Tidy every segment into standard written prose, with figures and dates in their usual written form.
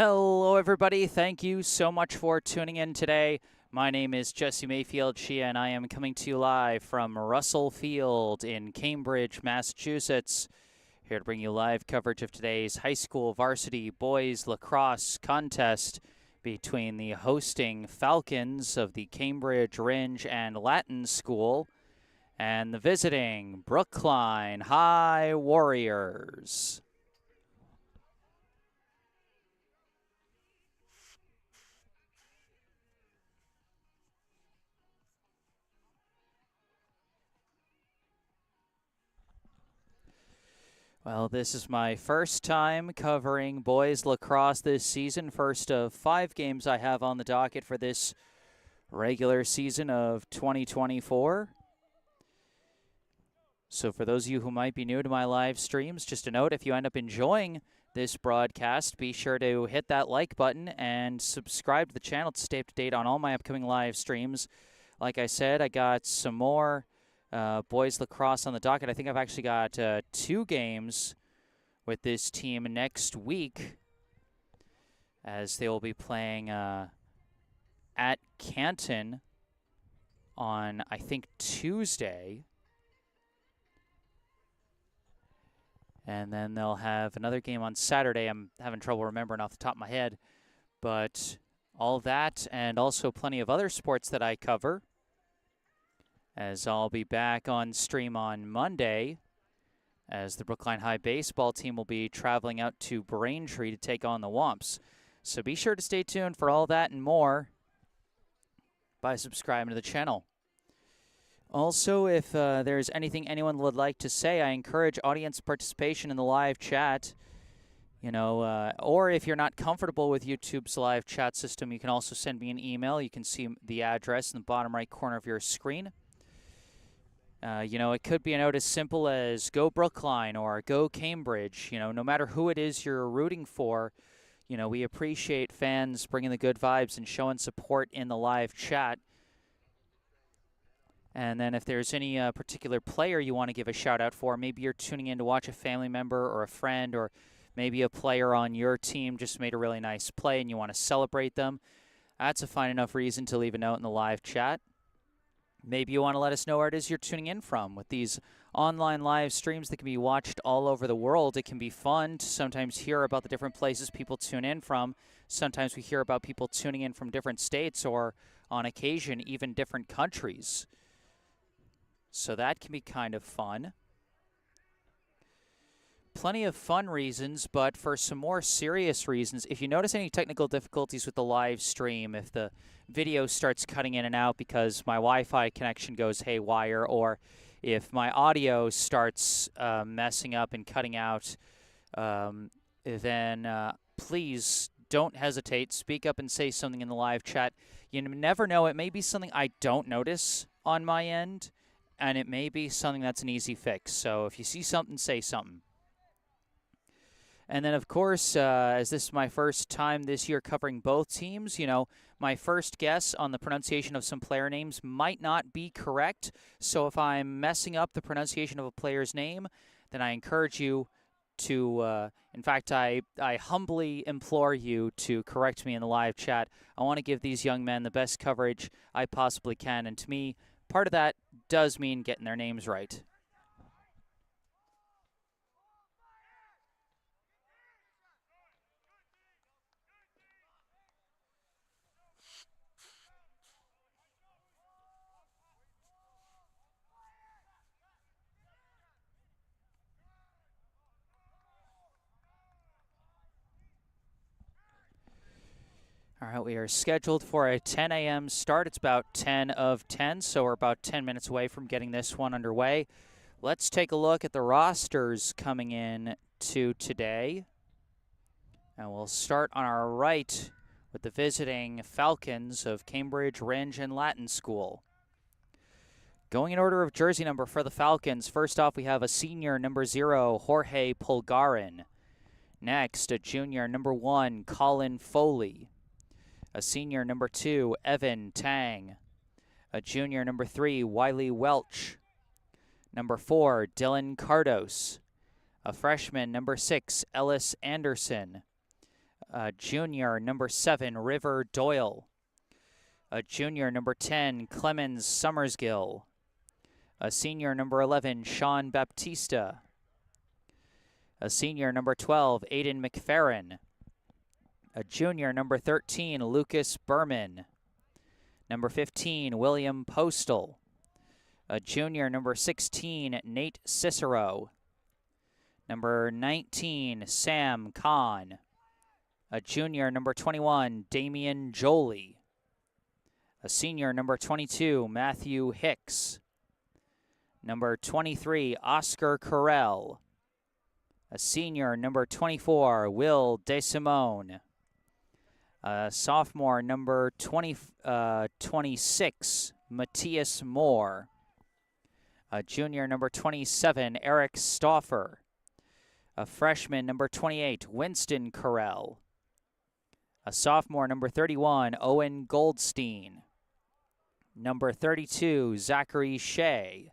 Hello, everybody. Thank you so much for tuning in today. My name is Jesse Mayfield-Sheehan, and I am coming to you live from Russell Field in Cambridge, Massachusetts. Here to bring you live coverage of today's high school varsity boys lacrosse contest between the hosting Falcons of the Cambridge, Rindge, and Latin School and the visiting Brookline High Warriors. Well, this is my first time covering boys lacrosse this season. First of 5 games I have on the docket for this regular season of 2024. So for those of you who might be new to my live streams, just a note, if you end up enjoying this broadcast, be sure to hit that like button and subscribe to the channel to stay up to date on all my upcoming live streams. Like I said, I got some more boys lacrosse on the docket. I think I've actually got 2 games with this team next week, as they will be playing at Canton on, I think, Tuesday. And then they'll have another game on Saturday. I'm having trouble remembering off the top of my head. But all that and also plenty of other sports that I cover, as I'll be back on stream on Monday, as the Brookline High baseball team will be traveling out to Braintree to take on the Wumps. So be sure to stay tuned for all that and more by subscribing to the channel. Also, if there's anything anyone would like to say, I encourage audience participation in the live chat. Or if you're not comfortable with YouTube's live chat system, you can also send me an email. You can see the address in the bottom right corner of your screen. It could be a note as simple as go Brookline or go Cambridge. No matter who it is you're rooting for, we appreciate fans bringing the good vibes and showing support in the live chat. And then if there's any particular player you want to give a shout out for, maybe you're tuning in to watch a family member or a friend, or maybe a player on your team just made a really nice play and you want to celebrate them, that's a fine enough reason to leave a note in the live chat. Maybe you want to let us know where it is you're tuning in from. With these online live streams that can be watched all over the world, it can be fun to sometimes hear about the different places people tune in from. Sometimes we hear about people tuning in from different states or, on occasion, even different countries. So that can be kind of fun. Plenty of fun reasons, but for some more serious reasons, if you notice any technical difficulties with the live stream, if the video starts cutting in and out because my Wi-Fi connection goes haywire, or if my audio starts messing up and cutting out, then please don't hesitate. Speak up and say something in the live chat. You never know. It may be something I don't notice on my end, and it may be something that's an easy fix. So if you see something, say something. And then, of course, as this is my first time this year covering both teams, my first guess on the pronunciation of some player names might not be correct. So if I'm messing up the pronunciation of a player's name, then I encourage you to, in fact, I humbly implore you to correct me in the live chat. I want to give these young men the best coverage I possibly can. And to me, part of that does mean getting their names right. All right, we are scheduled for a 10 a.m. start. It's about 10 of 10, so we're about 10 minutes away from getting this one underway. Let's take a look at the rosters coming in to today. And we'll start on our right with the visiting Falcons of Cambridge, Rindge, and Latin School. Going in order of jersey number for the Falcons, first off we have a senior, number 0, Jorge Pulgarin. Next, a junior, number 1, Colin Foley. A senior, number 2, Evan Tang. A junior, number 3, Wiley Welch. Number 4, Dylan Cardos. A freshman, number 6, Ellis Anderson. Junior, number 7, River Doyle. A junior, number 10, Clemens Summersgill. A senior, number 11, Sean Baptista. A senior, number 12, Aiden McFerrin. A junior, number 13, Lucas Berman. Number 15, William Postal. A junior, number 16, Nate Cicero. Number 19, Sam Kahn. A junior, number 21, Damian Jolie. A senior, number 22, Matthew Hicks. Number 23, Oscar Carell. A senior, number 24, Will DeSimone. A sophomore, number 26, Matthias Moore. A junior, number 27, Eric Stauffer. A freshman, number 28, Winston Carell. A sophomore, number 31, Owen Goldstein. Number 32, Zachary Shea.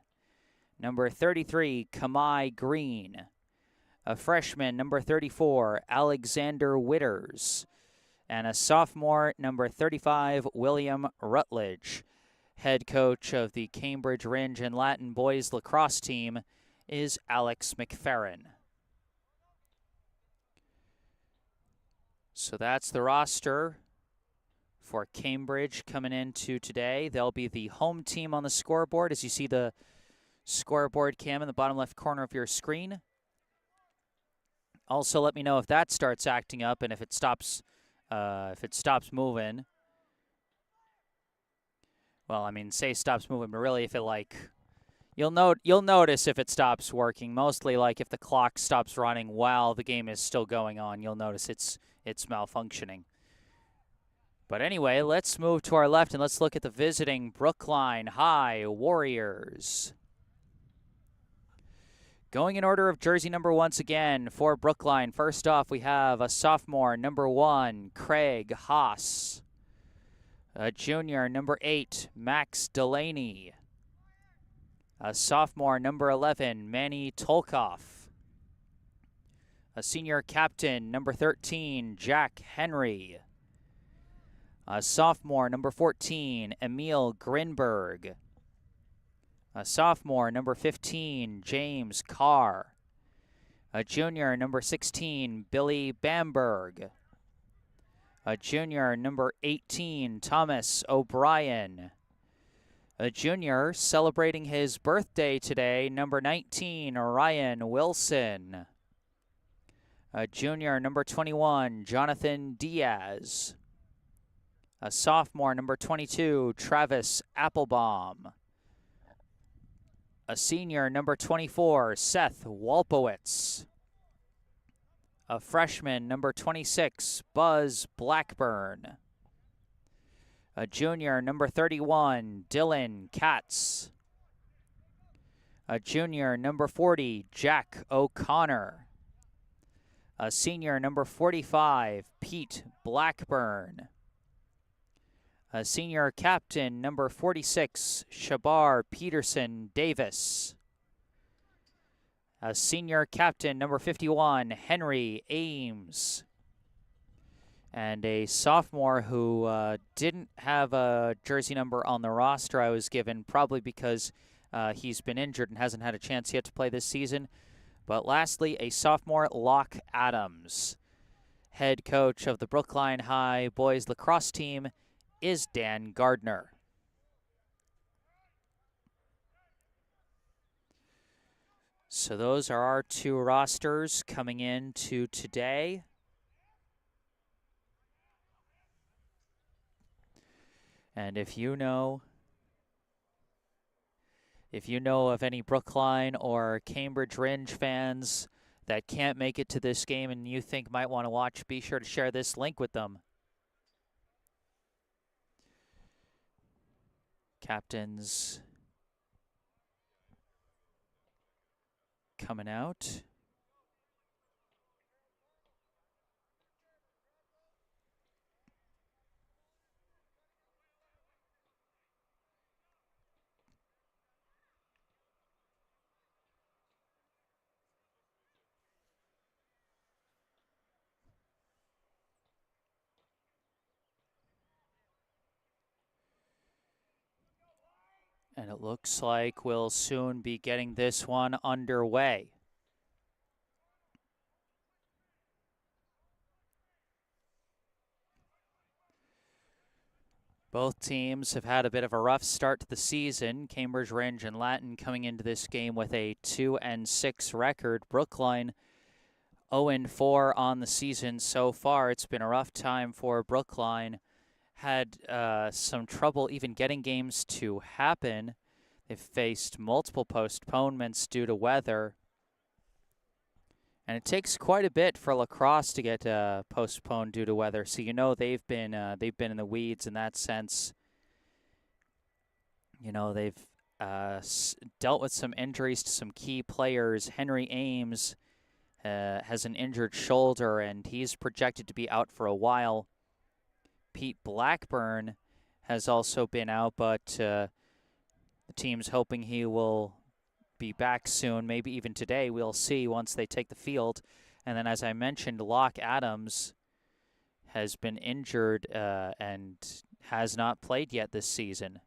Number 33, Kamai Green. A freshman, number 34, Alexander Witters. And a sophomore, number 35, William Rutledge. Head coach of the Cambridge Rindge and Latin boys lacrosse team is Alex McFerrin. So that's the roster for Cambridge coming into today. They'll be the home team on the scoreboard, as you see the scoreboard cam in the bottom left corner of your screen. Also, let me know if that starts acting up and if it stops moving. Well, I mean, say stops moving, but really if it you'll notice if it stops working. Mostly like if the clock stops running while the game is still going on, you'll notice it's malfunctioning. But anyway, let's move to our left and let's look at the visiting Brookline High Warriors. Going in order of jersey number once again for Brookline. First off, we have a sophomore, number 1, Craig Haas. A junior, number 8, Max Delaney. A sophomore, number 11, Manny Tolkoff. A senior captain, number 13, Jack Henry. A sophomore, number 14, Emil Grinberg. A sophomore, number 15, James Carr. A junior, number 16, Billy Bamberg. A junior, number 18, Thomas O'Brien. A junior celebrating his birthday today, number 19, Ryan Wilson. A junior, number 21, Jonathan Diaz. A sophomore, number 22, Travis Applebaum. A senior, number 24, Seth Walpowitz. A freshman, number 26, Buzz Blackburn. A junior, number 31, Dylan Katz. A junior, number 40, Jack O'Connor. A senior, number 45, Pete Blackburn. A senior captain, number 46, Shabar Peterson Davis. A senior captain, number 51, Henry Ames. And a sophomore who didn't have a jersey number on the roster I was given, probably because he's been injured and hasn't had a chance yet to play this season. But lastly, a sophomore, Locke Adams. Head coach of the Brookline High boys lacrosse team is Dan Gardner. So those are our two rosters coming into today. And if you know of any Brookline or Cambridge Rindge fans that can't make it to this game and you think might want to watch, be sure to share this link with them. Captains coming out. And it looks like we'll soon be getting this one underway. Both teams have had a bit of a rough start to the season. Cambridge, Rindge, and Latin coming into this game with a 2-6 record. Brookline 0-4 on the season so far. It's been a rough time for Brookline. Had some trouble even getting games to happen. They've faced multiple postponements due to weather. And it takes quite a bit for Lacrosse to get postponed due to weather. So you know they've been in the weeds in that sense. You know, they've dealt with some injuries to some key players. Henry Ames has an injured shoulder, and he's projected to be out for a while. Pete Blackburn has also been out, but the team's hoping he will be back soon, maybe even today. We'll see once they take the field. And then, as I mentioned, Locke Adams has been injured and has not played yet this season.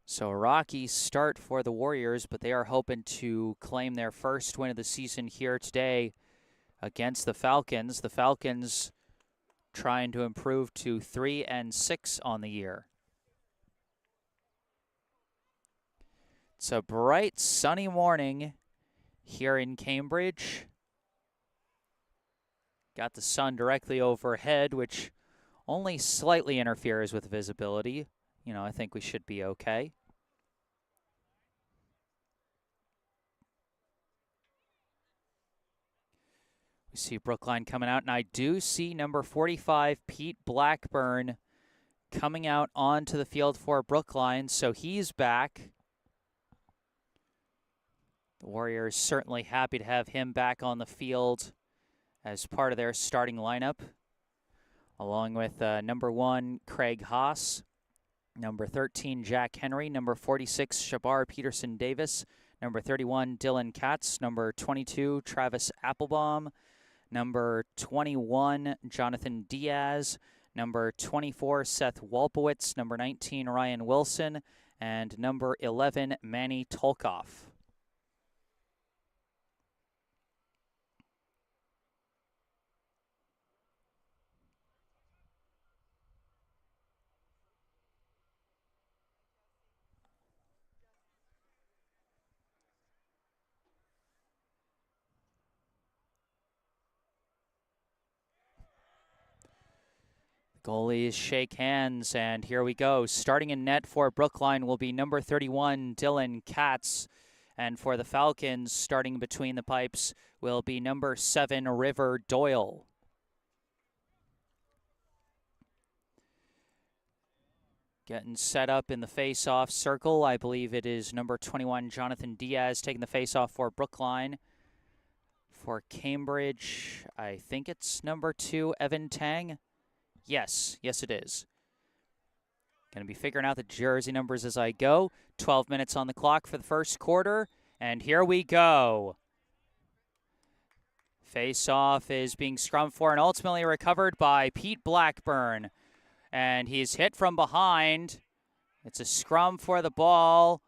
So a rocky start for the Warriors, but they are hoping to claim their first win of the season here today against the Falcons. The Falcons trying to improve to 3-6 on the year. It's a bright, sunny morning here in Cambridge. Got the sun directly overhead, which only slightly interferes with visibility. You know, I think we should be okay. We see Brookline coming out, and I do see number 45, Pete Blackburn, coming out onto the field for Brookline, so he's back. The Warriors certainly happy to have him back on the field as part of their starting lineup, along with number 1, Craig Haas, number 13, Jack Henry, number 46, Shabar Peterson-Davis, number 31, Dylan Katz, number 22, Travis Applebaum, number 21, Jonathan Diaz, number 24, Seth Walpowitz, number 19, Ryan Wilson, and number 11, Manny Tolkoff. Goalies shake hands, and here we go. Starting in net for Brookline will be number 31, Dylan Katz. And for the Falcons, starting between the pipes, will be number 7, River Doyle. Getting set up in the face-off circle. I believe it is number 21, Jonathan Diaz, taking the face-off for Brookline. For Cambridge, I think it's number 2, Evan Tang. Yes, it is. Going to be figuring out the jersey numbers as I go. 12 minutes on the clock for the first quarter, and here we go. Face-off is being scrummed for and ultimately recovered by Pete Blackburn. And he's hit from behind. It's a scrum for the ball,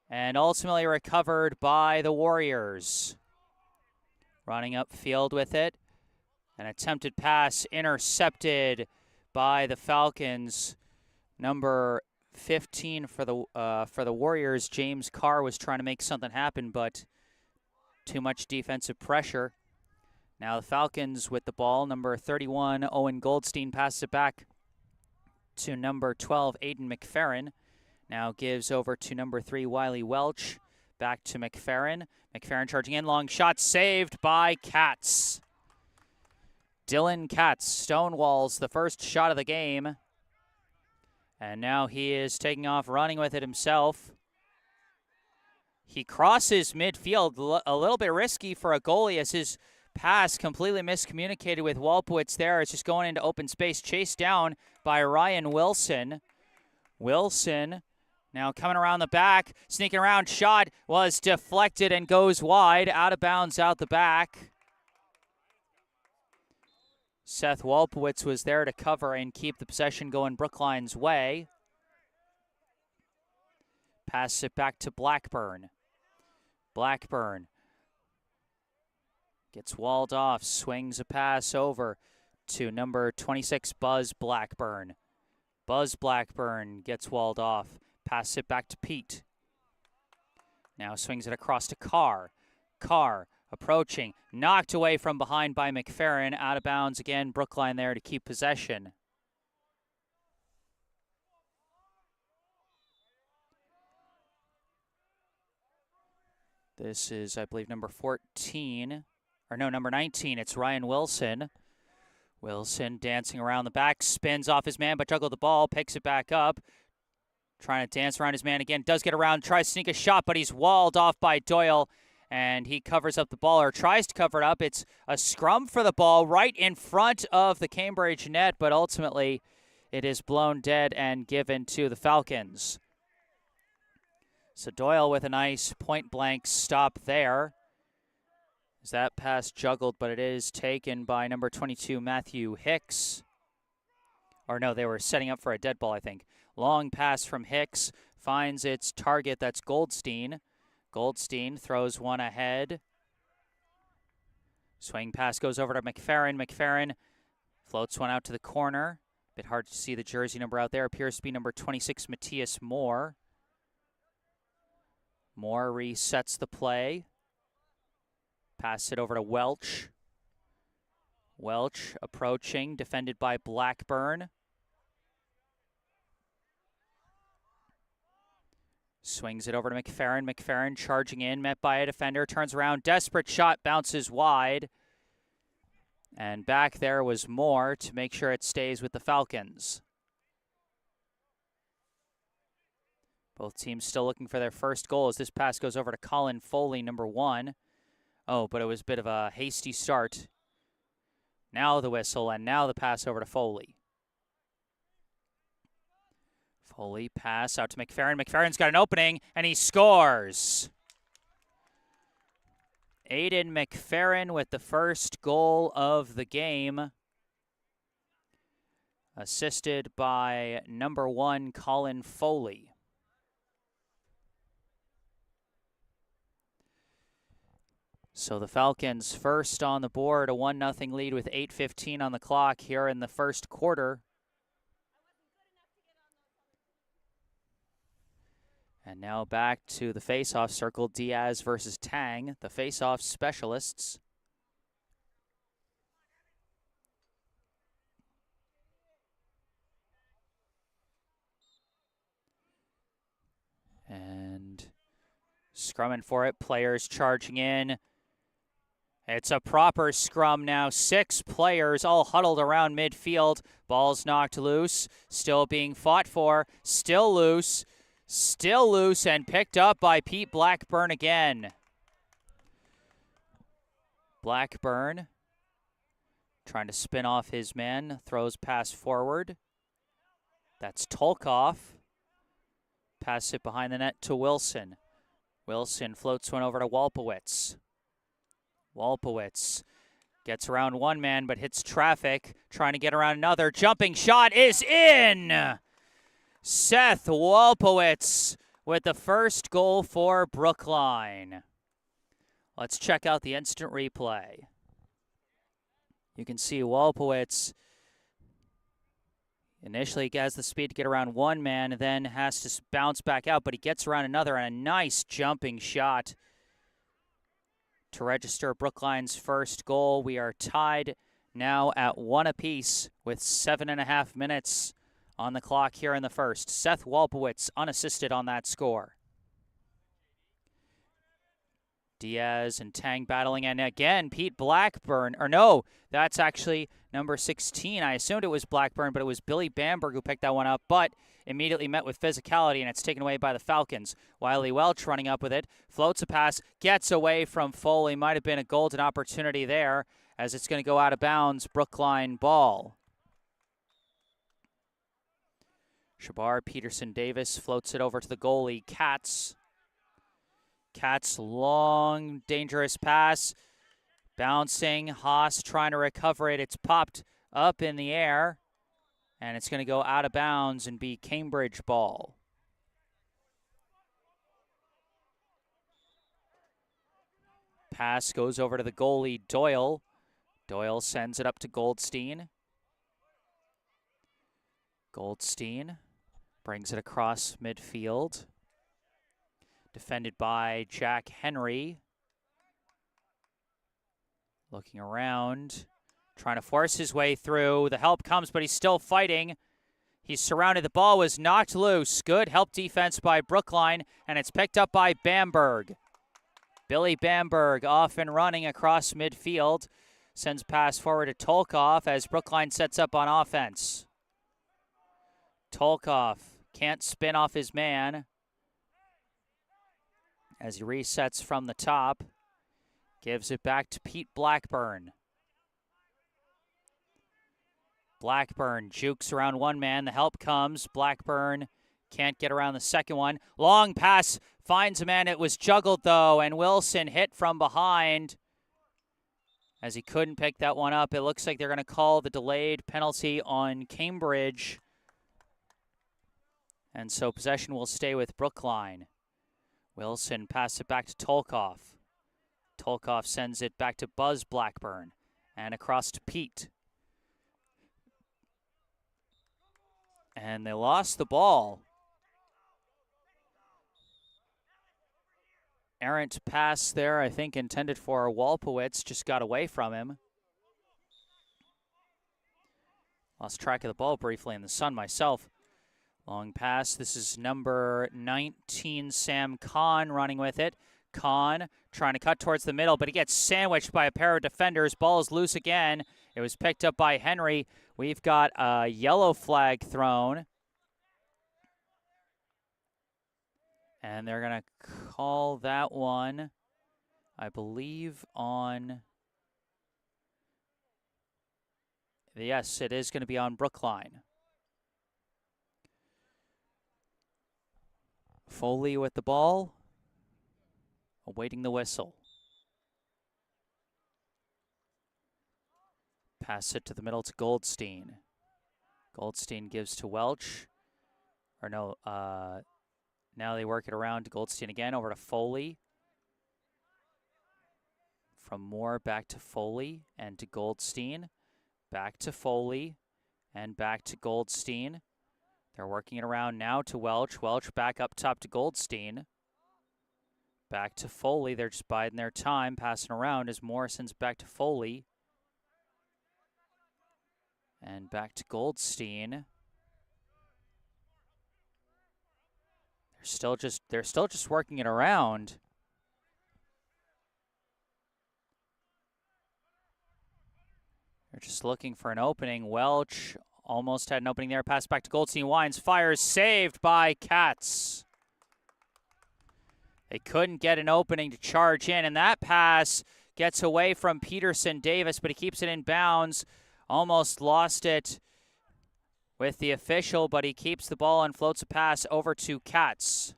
and ultimately recovered by the Warriors. Running upfield with it. An attempted pass intercepted by the Falcons. Number 15 for the Warriors, James Carr, was trying to make something happen, but too much defensive pressure. Now the Falcons with the ball. Number 31, Owen Goldstein, passes it back to number 12, Aiden McFerrin. Now gives over to number 3, Wiley Welch. Back to McFerrin. McFerrin charging in, long shot, saved by Katz. Dylan Katz stonewalls the first shot of the game. And now he is taking off, running with it himself. He crosses midfield, a little bit risky for a goalie as his pass completely miscommunicated with Walpowitz there. It's just going into open space, chased down by Ryan Wilson. Wilson now coming around the back, sneaking around, shot was deflected and goes wide, out of bounds out the back. Seth Wolpowitz was there to cover and keep the possession going Brookline's way. Pass it back to Blackburn. Blackburn gets walled off, swings a pass over to number 26, Buzz Blackburn. Buzz Blackburn gets walled off. Pass it back to Pete. Now swings it across to Carr. Carr approaching, knocked away from behind by McFerrin, out of bounds again. Brookline there to keep possession. This is, I believe, number 14, or no, number 19. It's Ryan Wilson. Wilson dancing around the back, spins off his man, but juggled the ball, picks it back up. Trying to dance around his man again, does get around, tries to sneak a shot, but he's walled off by Doyle. And he covers up the ball, or tries to cover it up. It's a scrum for the ball right in front of the Cambridge net, but ultimately it is blown dead and given to the Falcons. So Doyle with a nice point-blank stop there. As that pass juggled, but it is taken by number 22, Matthew Hicks. Or no, they were setting up for a dead ball, I think. Long pass from Hicks, finds its target, that's Goldstein. Goldstein throws one ahead. Swing pass goes over to McFerrin. McFerrin floats one out to the corner. Bit hard to see the jersey number out there. Appears to be number 26, Matthias Moore. Moore resets the play. Pass it over to Welch. Welch approaching, defended by Blackburn. Swings it over to McFerrin. McFerrin charging in, met by a defender, turns around, desperate shot, bounces wide. And back there was Moore to make sure it stays with the Falcons. Both teams still looking for their first goal as this pass goes over to Colin Foley, number 1. Oh, but it was a bit of a hasty start. Now the whistle, and now the pass over to Foley. Foley pass out to McFerrin. McFerrin's got an opening, and he scores. Aiden McFerrin with the first goal of the game. Assisted by number 1, Colin Foley. So the Falcons first on the board, a 1-0 lead with 8:15 on the clock here in the first quarter. And now back to the face-off circle, Diaz versus Tang, the face-off specialists. And scrumming for it, players charging in. It's a proper scrum now. 6 players all huddled around midfield. Ball's knocked loose, still being fought for, still loose, and picked up by Pete Blackburn again. Blackburn trying to spin off his man, throws pass forward. That's Tolkoff. Pass it behind the net to Wilson. Wilson floats one over to Wolpowitz. Wolpowitz gets around one man but hits traffic, trying to get around another. Jumping shot is in! Seth Wolpowitz with the first goal for Brookline. Let's check out the instant replay. You can see Wolpowitz initially has the speed to get around one man, then has to bounce back out, but he gets around another, and a nice jumping shot to register Brookline's first goal. We are tied now at 1 apiece with 7.5 minutes on the clock here in the first. Seth Wolpowitz unassisted on that score. Diaz and Tang battling, and again, Pete Blackburn, or no, that's actually number 16. I assumed it was Blackburn, but it was Billy Bamberg who picked that one up, but immediately met with physicality, and it's taken away by the Falcons. Wiley Welch running up with it, floats a pass, gets away from Foley. Might have been a golden opportunity there, as it's going to go out of bounds. Brookline ball. Shabar Peterson Davis floats it over to the goalie, Katz. Katz, long, dangerous pass. Bouncing, Haas trying to recover it. It's popped up in the air, and it's going to go out of bounds and be Cambridge ball. Pass goes over to the goalie, Doyle. Doyle sends it up to Goldstein. Goldstein brings it across midfield. Defended by Jack Henry. Looking around, trying to force his way through. The help comes, but he's still fighting. He's surrounded. The ball was knocked loose. Good help defense by Brookline, and it's picked up by Bamberg. Billy Bamberg off and running across midfield. Sends pass forward to Tolkoff as Brookline sets up on offense. Tolkoff can't spin off his man as he resets from the top. Gives it back to Pete Blackburn. Blackburn jukes around one man. The help comes. Blackburn can't get around the second one. Long pass finds a man. It was juggled, though, and Wilson hit from behind as he couldn't pick that one up. It looks like they're going to call the delayed penalty on Cambridge. And so possession will stay with Brookline. Wilson passes it back to Tolkoff. Tolkoff sends it back to Buzz Blackburn and across to Pete. And they lost the ball. Errant pass there, I think intended for Walpowitz, just got away from him. Lost track of the ball briefly in the sun myself. Long pass. This is number 19, Sam Kahn, running with it. Kahn trying to cut towards the middle, but he gets sandwiched by a pair of defenders. Ball is loose again. It was picked up by Henry. We've got a yellow flag thrown. And they're going to call that one, I believe, on... Yes, it is going to be on Brookline. Foley with the ball, awaiting the whistle. Pass it to the middle to Goldstein. Goldstein gives to Welch. Or no, now they work it around to Goldstein again, over to Foley. From Moore back to Foley and to Goldstein. Back to Foley and back to Goldstein. They're working it around now to Welch. Welch back up top to Goldstein. Back to Foley. They're just biding their time, passing around as Morrison's back to Foley. And back to Goldstein. They're still just working it around. They're just looking for an opening. Welch almost had an opening there. Pass back to Goldstein. Wines fires, saved by Katz. They couldn't get an opening to charge in, and that pass gets away from Peterson Davis, but he keeps it in bounds. Almost lost it with the official, but he keeps the ball and floats a pass over to Katz.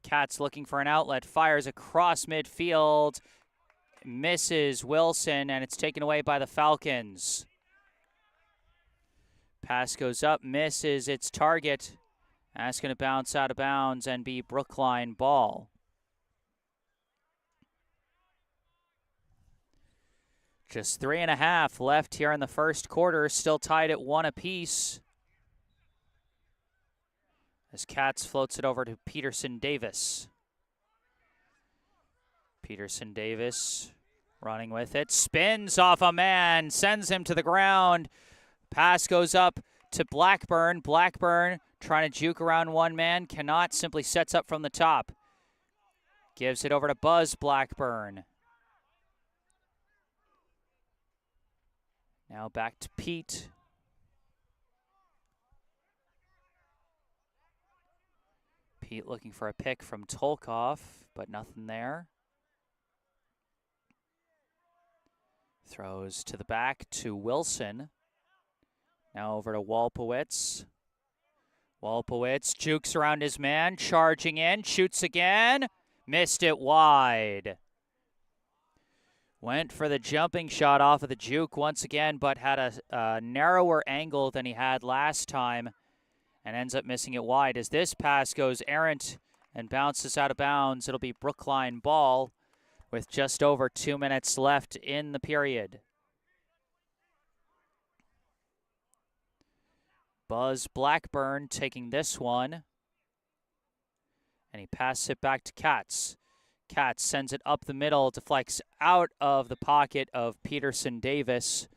Katz looking for an outlet, fires across midfield, misses Wilson, and it's taken away by the Falcons. Pass goes up, misses its target. That's going to bounce out of bounds and be Brookline ball. Just 3.5 left here in the first quarter, still tied at 1 apiece. As Katz floats it over to Peterson Davis. Peterson Davis running with it, spins off a man, sends him to the ground. Pass goes up to Blackburn. Blackburn trying to juke around one man, cannot, simply sets up from the top. Gives it over to Buzz Blackburn. Now back to Pete. Pete looking for a pick from Tolkoff, but nothing there. Throws to the back to Wilson. Now over to Walpowitz. Walpowitz jukes around his man, charging in, shoots again, missed it wide. Went for the jumping shot off of the juke once again, but had a narrower angle than he had last time and ends up missing it wide. As this pass goes errant and bounces out of bounds, it'll be Brookline ball with just over 2 minutes left in the period. Buzz Blackburn taking this one. And he passes it back to Katz. Katz sends it up the middle, deflects out of the pocket of Peterson Davis.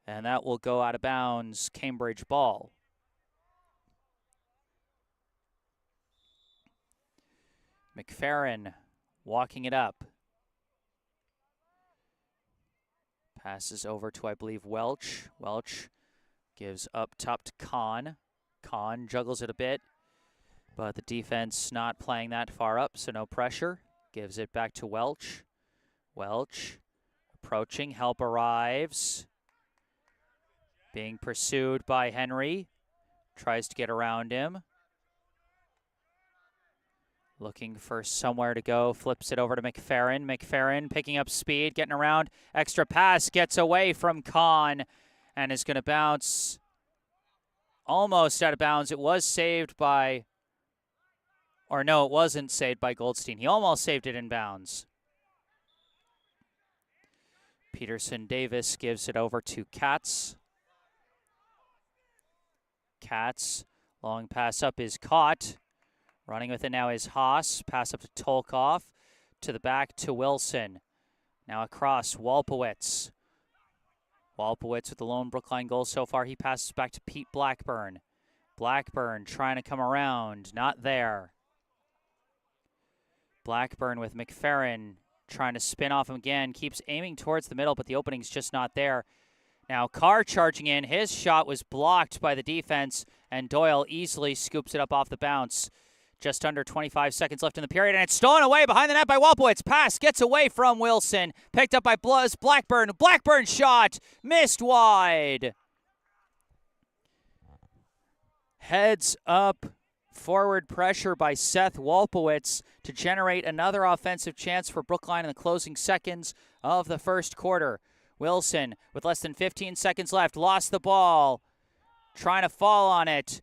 And that will go out of bounds, Cambridge ball. McFerrin walking it up. Passes over to, I believe, Welch. Welch gives up top to Kahn. Kahn juggles it a bit, but the defense not playing that far up, so no pressure. Gives it back to Welch. Welch approaching, help arrives. Being pursued by Henry. Tries to get around him. Looking for somewhere to go, flips it over to McFerrin. McFerrin picking up speed, getting around. Extra pass, gets away from Kahn and is going to bounce almost out of bounds. It was saved by, or no, it wasn't saved by Goldstein. He almost saved it in bounds. Peterson Davis gives it over to Katz. Katz, long pass up is caught. Running with it now is Haas. Pass up to Tolkoff. To the back to Wilson. Now across, Walpowitz. Walpowitz with the lone Brookline goal so far. He passes back to Pete Blackburn. Blackburn trying to come around. Not there. Blackburn with McFerrin trying to spin off him again. Keeps aiming towards the middle, but the opening's just not there. Now Carr charging in. His shot was blocked by the defense, and Doyle easily scoops it up off the bounce. Just under 25 seconds left in the period, and it's stolen away behind the net by Walpowitz. Pass gets away from Wilson. Picked up by Blackburn. Blackburn shot. Missed wide. Heads up. Forward pressure by Seth Walpowitz to generate another offensive chance for Brookline in the closing seconds of the first quarter. Wilson, with less than 15 seconds left, lost the ball. Trying to fall on it.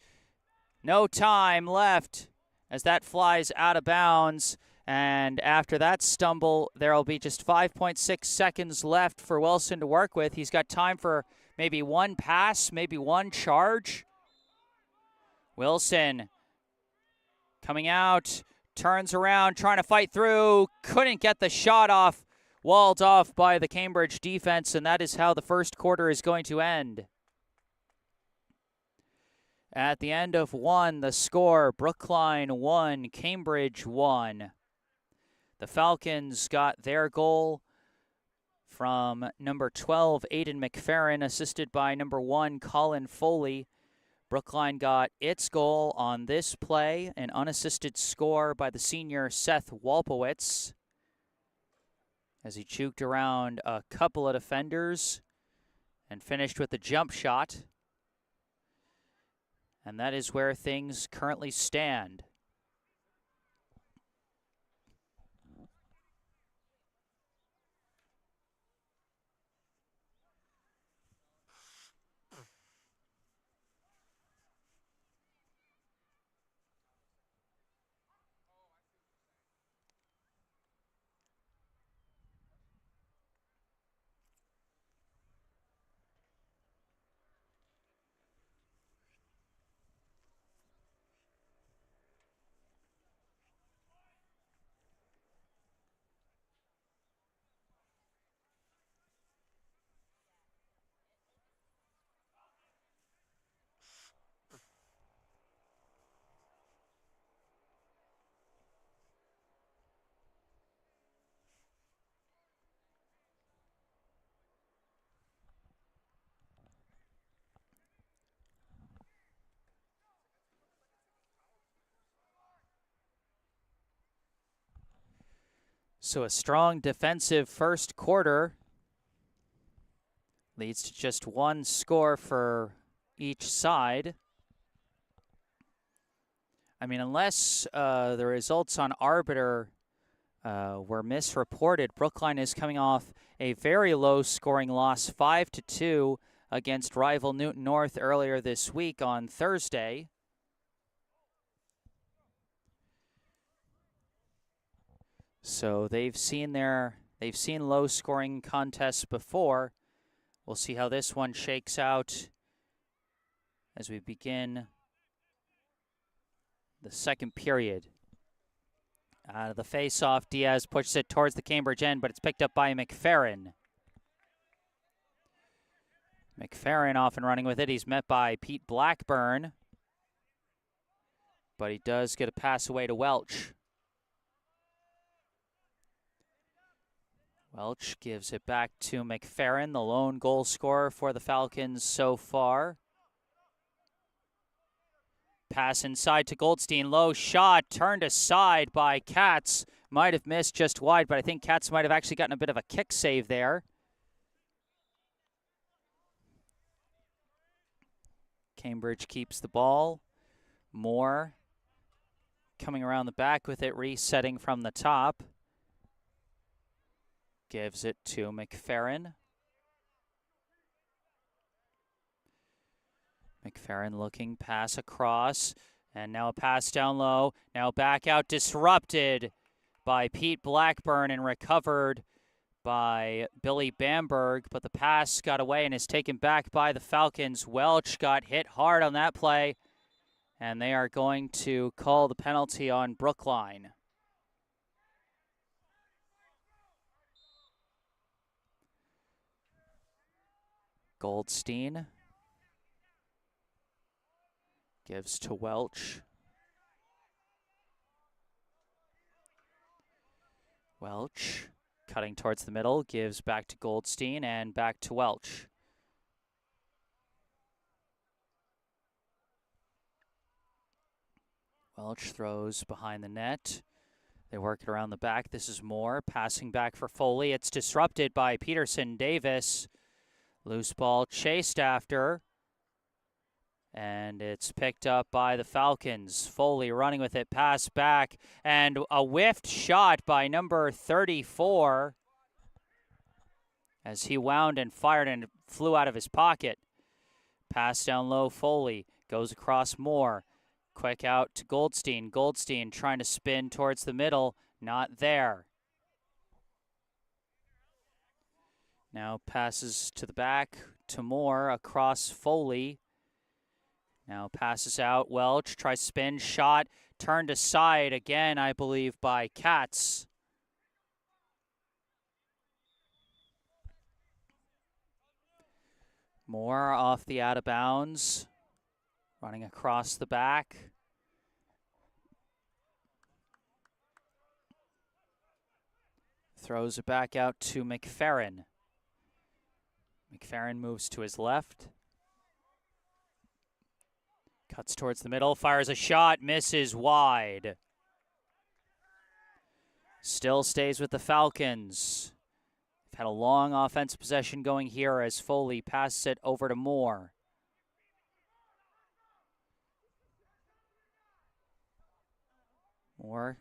No time left as that flies out of bounds. And after that stumble, there will be just 5.6 seconds left for Wilson to work with. He's got time for maybe one pass, maybe one charge. Wilson coming out, turns around, trying to fight through. Couldn't get the shot off. Walled off by the Cambridge defense, and that is how the first quarter is going to end. At the end of one, the score, Brookline 1, Cambridge 1. The Falcons got their goal from number 12, Aiden McFerrin, assisted by number 1, Colin Foley. Brookline got its goal on this play, an unassisted score by the senior Seth Walpowitz, as he juked around a couple of defenders and finished with a jump shot. And that is where things currently stand. So a strong defensive first quarter leads to just one score for each side. I mean, unless the results on Arbiter were misreported. Brookline is coming off a very low-scoring loss, 5-2, against rival Newton North earlier this week on Thursday. So they've seen low-scoring contests before. We'll see how this one shakes out as we begin the second period. Out of the face-off, Diaz pushes it towards the Cambridge end, but it's picked up by McFerrin. McFerrin off and running with it. He's met by Pete Blackburn, but he does get a pass away to Welch. Welch gives it back to McFerrin, the lone goal scorer for the Falcons so far. Pass inside to Goldstein, low shot, turned aside by Katz. Might have missed just wide, but I think Katz might have actually gotten a bit of a kick save there. Cambridge keeps the ball. Moore coming around the back with it, resetting from the top. Gives it to McFerrin. McFerrin looking, pass across, and now a pass down low. Now back out, disrupted by Pete Blackburn and recovered by Billy Bamberg, but the pass got away and is taken back by the Falcons. Welch got hit hard on that play, and they are going to call the penalty on Brookline. Goldstein gives to Welch. Welch cutting towards the middle, gives back to Goldstein and back to Welch. Welch throws behind the net. They work it around the back. This is Moore passing back for Foley. It's disrupted by Peterson Davis. Loose ball chased after. And it's picked up by the Falcons. Foley running with it, pass back, and a whiffed shot by number 34 as he wound and fired and flew out of his pocket. Pass down low, Foley goes across Moore. Quick out to Goldstein. Goldstein trying to spin towards the middle, not there. Now passes to the back to Moore, across Foley. Now passes out, Welch, tries spin, shot, turned aside again, I believe, by Katz. Moore off the out of bounds, running across the back. Throws it back out to McFerrin. McFerrin moves to his left. Cuts towards the middle, fires a shot, misses wide. Still stays with the Falcons. They've had a long offensive possession going here as Foley passes it over to Moore. Moore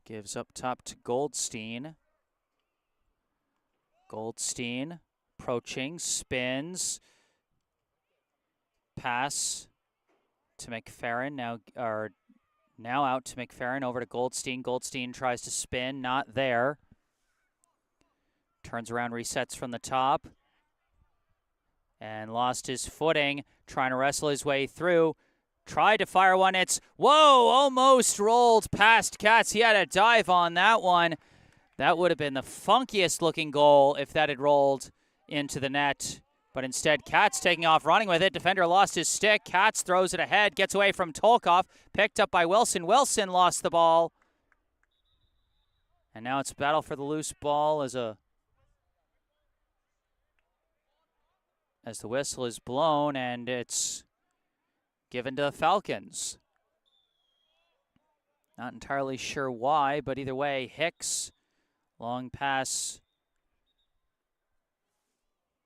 gives up top to Goldstein. Goldstein approaching, spins, pass to McFerrin, now out to McFerrin, over to Goldstein. Goldstein tries to spin, not there. Turns around, resets from the top, and lost his footing, trying to wrestle his way through. Tried to fire one, it's, whoa, almost rolled past Katz. He had a dive on that one. That would have been the funkiest looking goal if that had rolled into the net. But instead, Katz taking off, running with it. Defender lost his stick. Katz throws it ahead, gets away from Tolkoff. Picked up by Wilson. Wilson lost the ball. And now it's a battle for the loose ball as the whistle is blown, and it's given to the Falcons. Not entirely sure why, but either way, Hicks, long pass,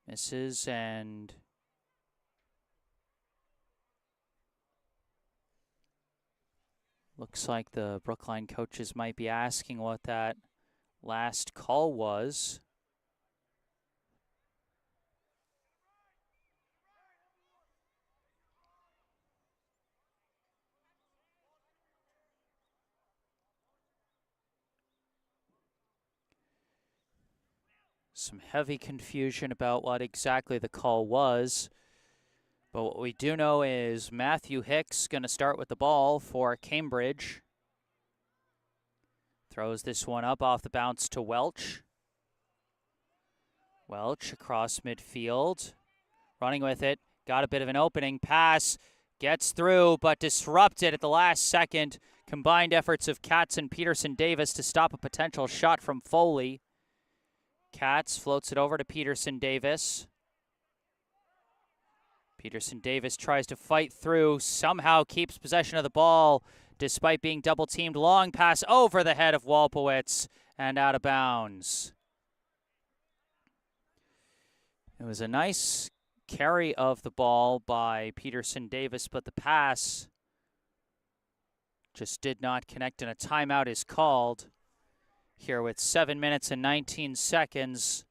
misses, and Looks like the Brookline coaches might be asking what that last call was. Some heavy confusion about what exactly the call was. But what we do know is Matthew Hicks going to start with the ball for Cambridge. Throws this one up off the bounce to Welch. Welch across midfield. Running with it. Got a bit of an opening pass. Gets through, but disrupted at the last second. Combined efforts of Katz and Peterson-Davis to stop a potential shot from Foley. Katz floats it over to Peterson-Davis. Peterson-Davis tries to fight through, somehow keeps possession of the ball despite being double-teamed. Long pass over the head of Wolpowitz and out of bounds. It was a nice carry of the ball by Peterson-Davis, but the pass just did not connect, and a timeout is called here with 7 minutes and 19 seconds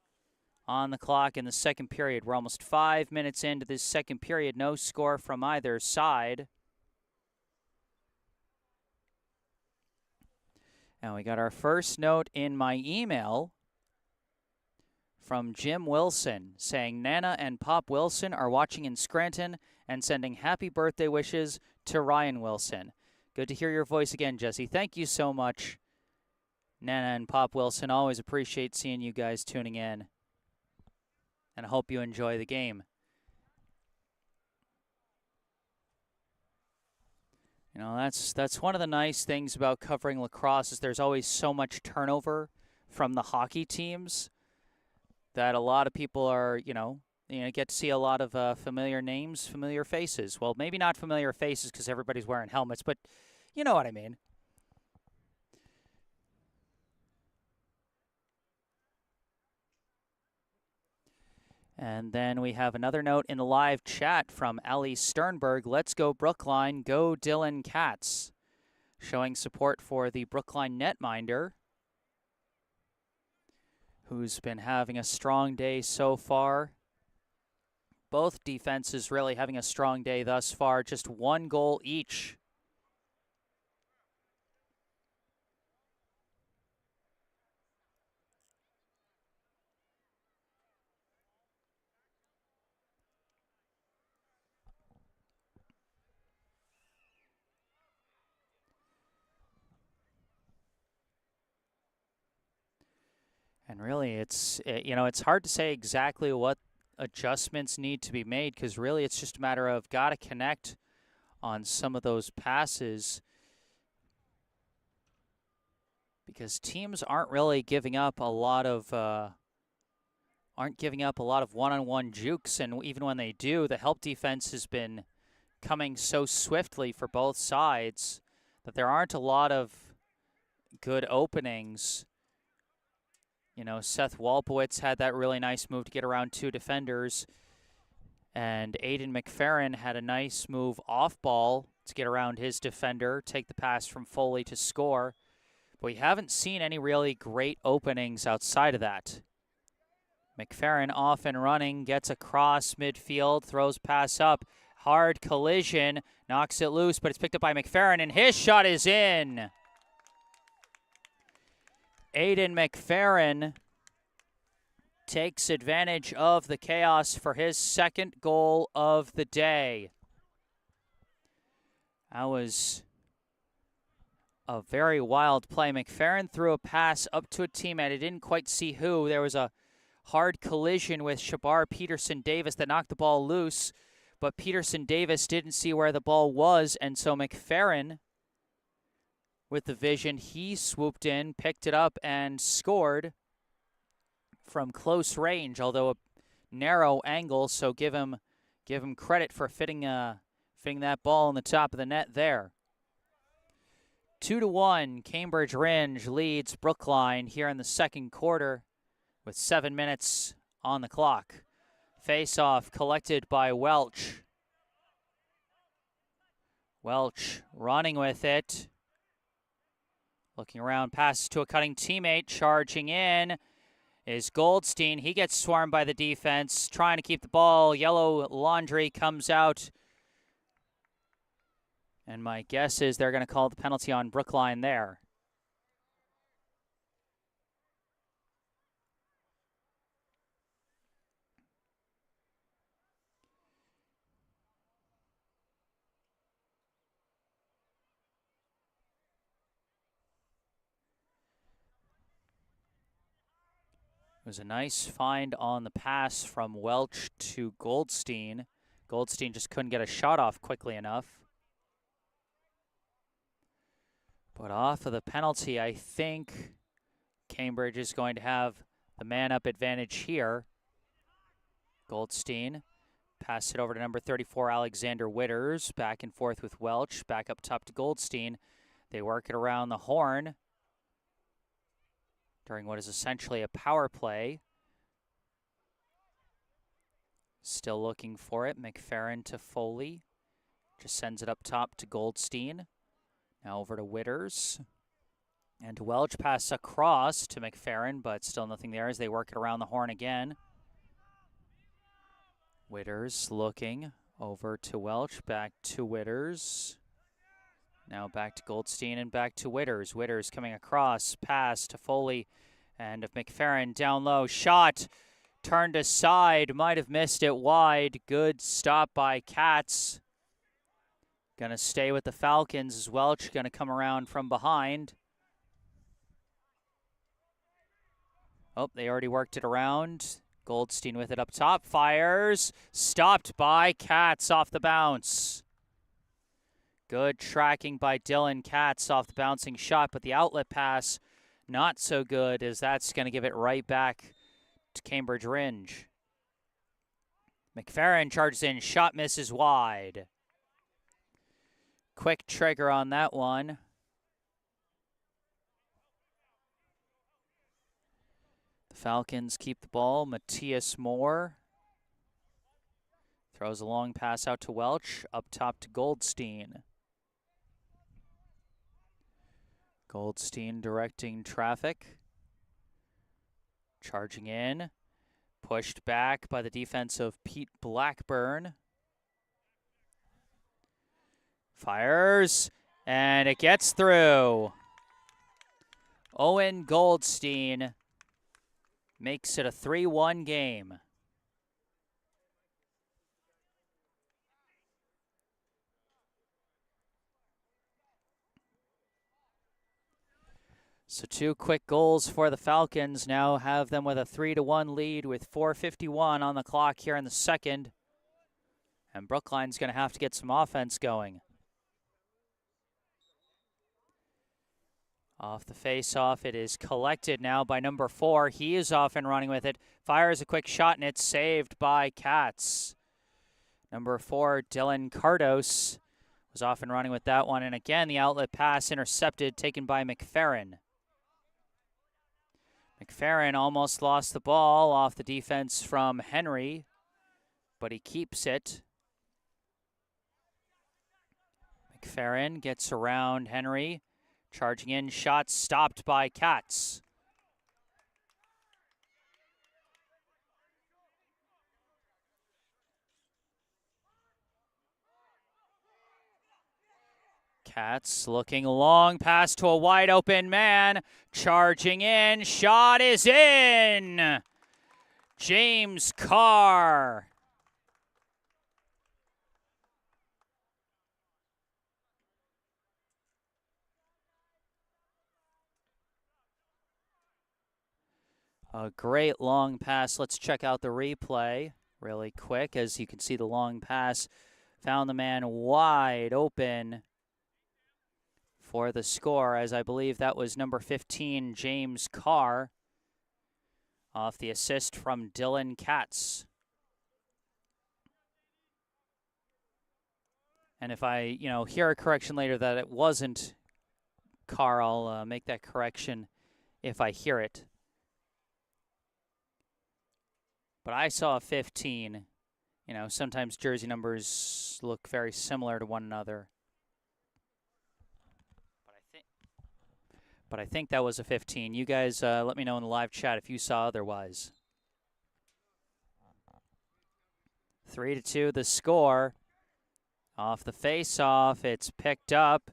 on the clock in the second period. We're almost 5 minutes into this second period. No score from either side. And we got our first note in my email from Jim Wilson saying Nana and Pop Wilson are watching in Scranton and sending happy birthday wishes to Ryan Wilson. Good to hear your voice again, Jesse. Thank you so much, Nana and Pop Wilson. Always appreciate seeing you guys tuning in. And I hope you enjoy the game. You know, that's one of the nice things about covering lacrosse is there's always so much turnover from the hockey teams that a lot of people are, you know, get to see a lot of familiar names, familiar faces. Well, maybe not familiar faces because everybody's wearing helmets, but you know what I mean. And then we have another note in the live chat from Ellie Sternberg. Let's go Brookline, go Dylan Katz. Showing support for the Brookline netminder, who's been having a strong day so far. Both defenses really having a strong day thus far, just one goal each. And really, it's hard to say exactly what adjustments need to be made because really it's just a matter of got to connect on some of those passes because teams aren't really giving up a lot of one-on-one jukes, and even when they do, the help defense has been coming so swiftly for both sides that there aren't a lot of good openings. You know, Seth Wolpowitz had that really nice move to get around two defenders. And Aiden McFerrin had a nice move off ball to get around his defender, take the pass from Foley to score. But we haven't seen any really great openings outside of that. McFerrin off and running, gets across midfield, throws pass up. Hard collision, knocks it loose, but it's picked up by McFerrin, and his shot is in. Aiden McFerrin takes advantage of the chaos for his second goal of the day. That was a very wild play. McFerrin threw a pass up to a teammate. I didn't quite see who. There was a hard collision with Shabar Peterson-Davis that knocked the ball loose, but Peterson-Davis didn't see where the ball was, and so McFerrin, with the vision, he swooped in, picked it up, and scored from close range, although a narrow angle, so give him credit for fitting that ball in the top of the net there. 2-1, Cambridge Rindge leads Brookline here in the second quarter with 7 minutes on the clock. Face-off collected by Welch. Welch running with it. Looking around, passes to a cutting teammate. Charging in is Goldstein. He gets swarmed by the defense, trying to keep the ball. Yellow laundry comes out. And my guess is they're going to call the penalty on Brookline there. It was a nice find on the pass from Welch to Goldstein. Goldstein just couldn't get a shot off quickly enough. But off of the penalty, I think Cambridge is going to have the man-up advantage here. Goldstein, pass it over to number 34, Alexander Witters. Back and forth with Welch, back up top to Goldstein. They work it around the horn during what is essentially a power play. Still looking for it. McFerrin to Foley. Just sends it up top to Goldstein. Now over to Witters. And Welch pass across to McFerrin, but still nothing there as they work it around the horn again. Witters looking over to Welch, back to Witters. Now back to Goldstein and back to Witters. Witters coming across, pass to Foley and McFerrin down low. Shot turned aside, might have missed it wide. Good stop by Katz. Gonna stay with the Falcons as Welch gonna come around from behind. Oh, they already worked it around. Goldstein with it up top, fires. Stopped by Katz off the bounce. Good tracking by Dylan Katz off the bouncing shot, but the outlet pass not so good as that's going to give it right back to Cambridge Rindge. McFerrin charges in, shot misses wide. Quick trigger on that one. The Falcons keep the ball. Matthias Moore throws a long pass out to Welch, up top to Goldstein. Goldstein directing traffic. Charging in. Pushed back by the defense of Pete Blackburn. Fires. And it gets through. Owen Goldstein makes it a 3-1 game. So 2 quick goals for the Falcons now have them with a 3-1 lead with 4:51 on the clock here in the second. And Brookline's going to have to get some offense going. Off the face-off, it is collected now by number 4. He is off and running with it. Fires a quick shot, and it's saved by Katz. Number 4, Dylan Cardos, was off and running with that one. And again, the outlet pass intercepted, taken by McFerrin. McFerrin almost lost the ball off the defense from Henry, but he keeps it. McFerrin gets around Henry. Charging in, shot stopped by Katz. Katz looking long, pass to a wide open man. Charging in, shot is in. James Carr. A great long pass. Let's check out the replay really quick. As you can see, the long pass found the man wide open for the score, as I believe that was number 15, James Carr, off the assist from Dylan Katz. And if I, hear a correction later that it wasn't Carr, I'll make that correction if I hear it. But I saw a 15. Sometimes jersey numbers look very But I think that was a 15. You guys let me know in the live chat if you saw otherwise. 3-2 the score. Off the face-off, it's picked up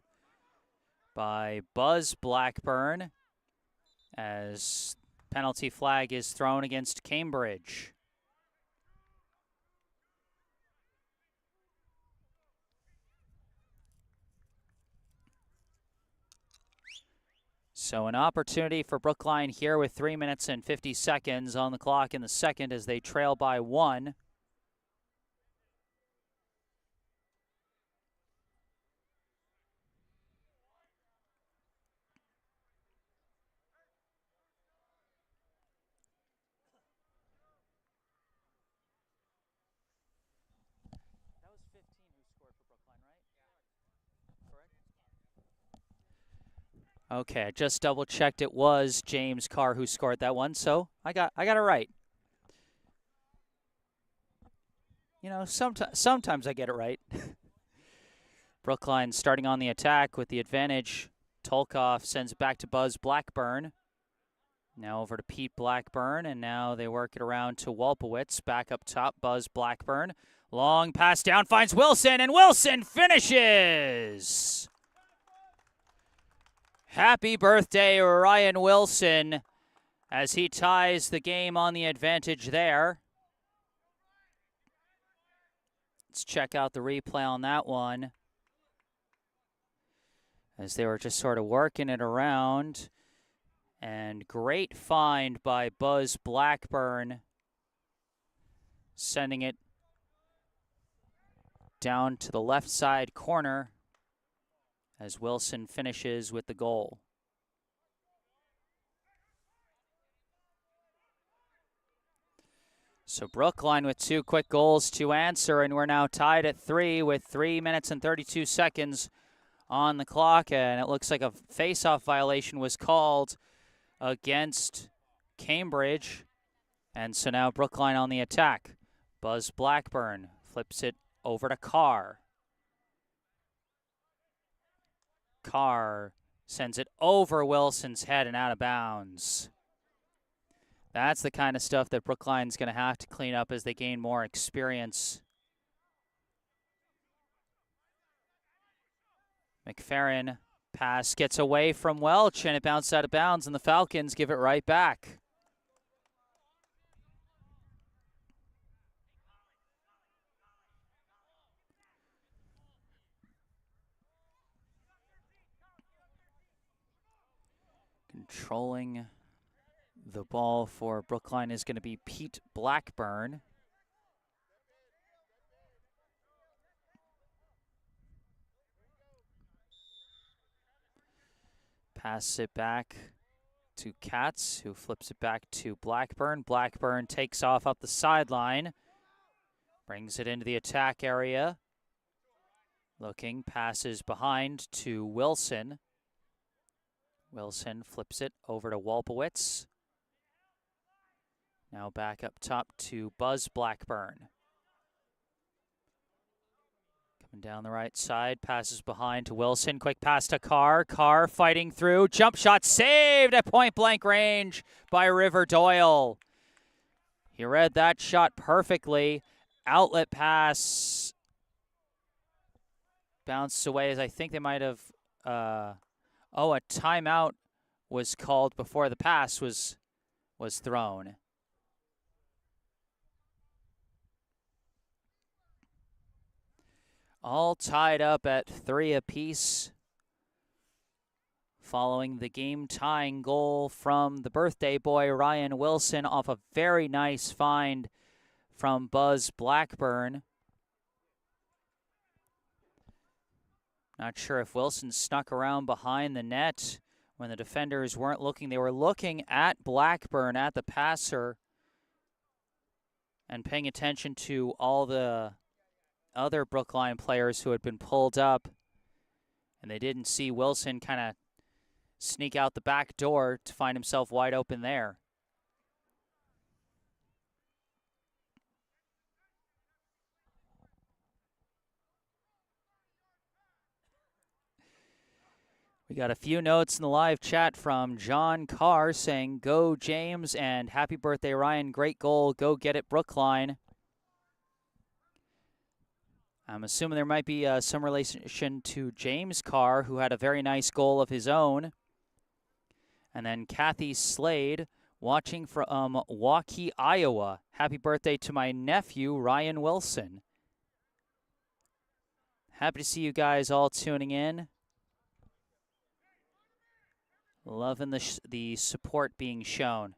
by Buzz Blackburn as penalty flag is thrown against Cambridge. So an opportunity for Brookline here with 3 minutes and 50 seconds on the clock in the second as they trail by 1. That was 15 who scored for Brookline, right? Correct? Okay, I just double checked. It was James Carr who scored that one, so I got it right. You know, sometimes I get it right. Brookline starting on the attack with the advantage. Tolkoff sends it back to Buzz Blackburn. Now over to Pete Blackburn, and now they work it around to Wolpowitz. Back up top, Buzz Blackburn. Long pass down, finds Wilson, and Wilson finishes! Happy birthday, Ryan Wilson, as he ties the game on the advantage there. Let's check out the replay on that one, as they were just sort of working it around. And great find by Buzz Blackburn, sending it down to the left side corner as Wilson finishes with the goal. So Brookline with 2 quick goals to answer, and we're now tied at 3 with 3 minutes and 32 seconds on the clock, and it looks like a face-off violation was called against Cambridge, and so now Brookline on the attack. Buzz Blackburn flips it over to Carr. Carr sends it over Wilson's head and out of bounds. That's the kind of stuff that Brookline's going to have to clean up as they gain more experience. McFerrin pass gets away from Welch, and it bounced out of bounds, and the Falcons give it right back. Controlling the ball for Brookline is going to be Pete Blackburn. Pass it back to Katz, who flips it back to Blackburn. Blackburn takes off up the sideline, brings it into the attack area. Looking, passes behind to Wilson. Wilson flips it over to Wolpowitz. Now back up top to Buzz Blackburn. Coming down the right side, passes behind to Wilson. Quick pass to Carr. Carr fighting through. Jump shot saved at point-blank range by River Doyle. He read that shot perfectly. Outlet pass bounced away, as I think they might have... a timeout was called before the pass was thrown. All tied up at 3 apiece following the game-tying goal from the birthday boy, Ryan Wilson, off a very nice find from Buzz Blackburn. Not sure if Wilson snuck around behind the net when the defenders weren't looking. They were looking at Blackburn, at the passer, and paying attention to all the other Brookline players who had been pulled up. And they didn't see Wilson kind of sneak out the back door to find himself wide open there. We got a few notes in the live chat from John Carr saying, "Go James," and "Happy birthday, Ryan. Great goal. Go get it, Brookline." I'm assuming there might be some relation to James Carr, who had a very nice goal of his own. And then Kathy Slade, watching from Waukee, Iowa. "Happy birthday to my nephew, Ryan Wilson." Happy to see you guys all tuning in. Loving the support being shown.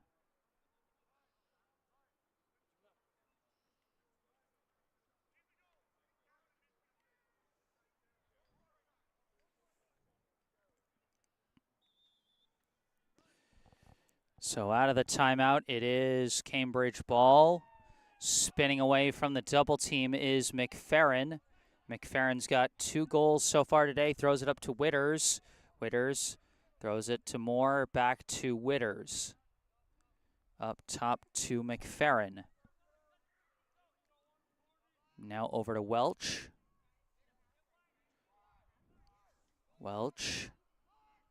So out of the timeout, it is Cambridge ball. Spinning away from the double team is McFerrin. McFerrin's got 2 goals so far today. Throws it up to Witters. Witters throws it to Moore. Back to Witters. Up top to McFerrin. Now over to Welch. Welch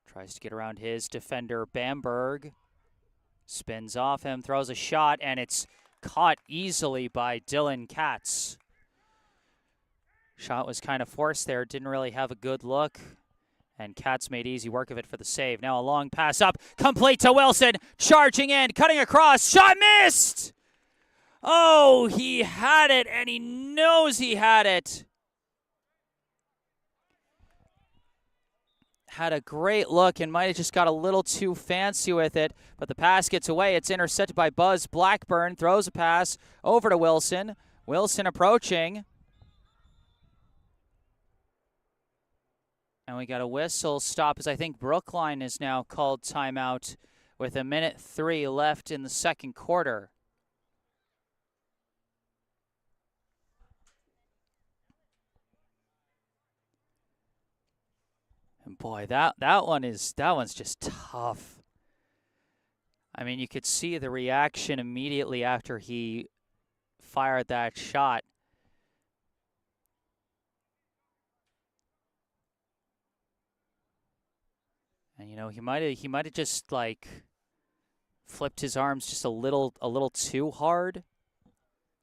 tries to get around his defender, Bamberg. Spins off him, throws a shot, and it's caught easily by Dylan Katz. Shot was kind of forced there, didn't really have a good look, and Katz made easy work of it for the save. Now a long pass up, complete to Wilson, charging in, cutting across, shot missed! Oh, he had it, and he knows he had it. Had a great look and might have just got a little too fancy with it, but the pass gets away. It's intercepted by Buzz Blackburn, throws a pass over to Wilson. Wilson approaching. And we got a whistle stop as I think Brookline is now called timeout with 1:03 left in the second quarter. And boy, that one's just tough. I mean, you could see the reaction immediately after he fired that shot. And you know, he might have just like flipped his arms just a little too hard.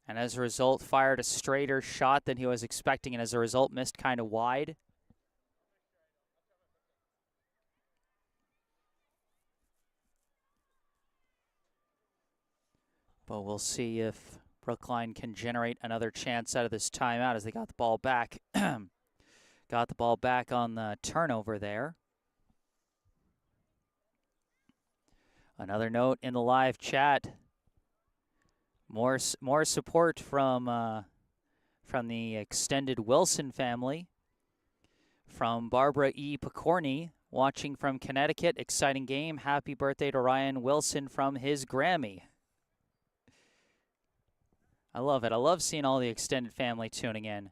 And as a result, fired a straighter shot than he was expecting, and as a result, missed kind of wide. But we'll see if Brookline can generate another chance out of this timeout as they got the ball back. Got the ball back on the turnover there. Another note in the live chat. More support from the extended Wilson family. From Barbara E. Picorni, watching from Connecticut. Exciting game. Happy birthday to Ryan Wilson from his Grammy. I love it. I love seeing all the extended family tuning in.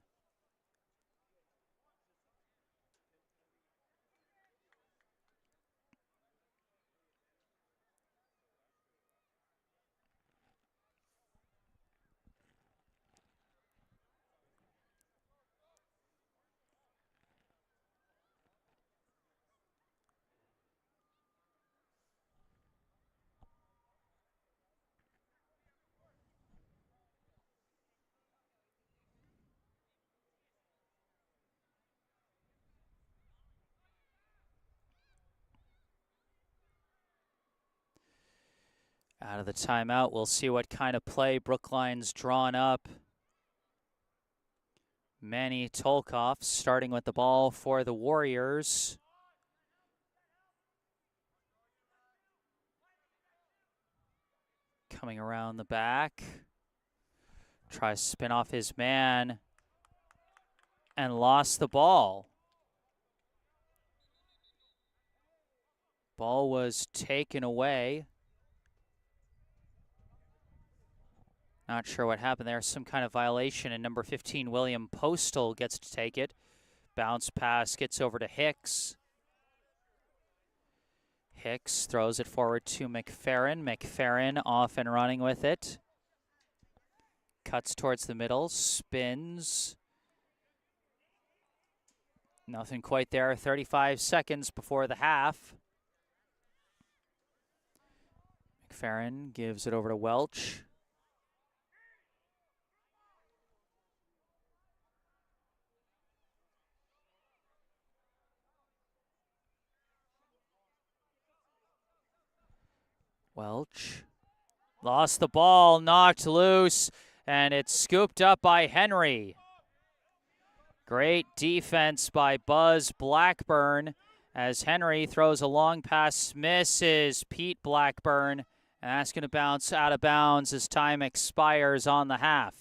Out of the timeout, we'll see what kind of play Brookline's drawn up. Manny Tolkoff starting with the ball for the Warriors. Coming around the back. Tries to spin off his man and lost the ball. Ball was taken away. Not sure what happened there. Some kind of violation, and number 15, William Postal, gets to take it. Bounce pass gets over to Hicks. Hicks throws it forward to McFerrin. McFerrin off and running with it. Cuts towards the middle, spins. Nothing quite there. 35 seconds before the half. McFerrin gives it over to Welch. Welch lost the ball, knocked loose, and it's scooped up by Henry. Great defense by Buzz Blackburn as Henry throws a long pass, misses Pete Blackburn, and that's going to bounce out of bounds as time expires on the half.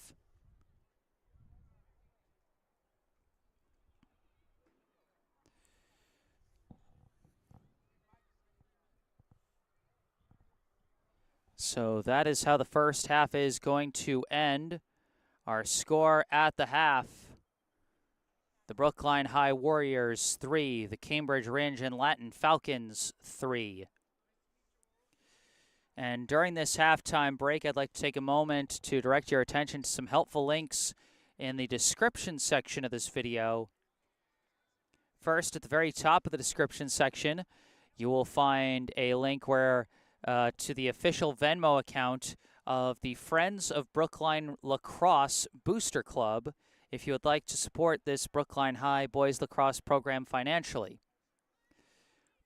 So that is how the first half is going to end. Our score at the half: the Brookline High Warriors 3, the Cambridge Rindge and Latin Falcons 3. And during this halftime break, I'd like to take a moment to direct your attention to some helpful links in the description section of this video. First, at the very top of the description section, you will find a link where to the official Venmo account of the Friends of Brookline Lacrosse Booster Club if you would like to support this Brookline High boys lacrosse program financially.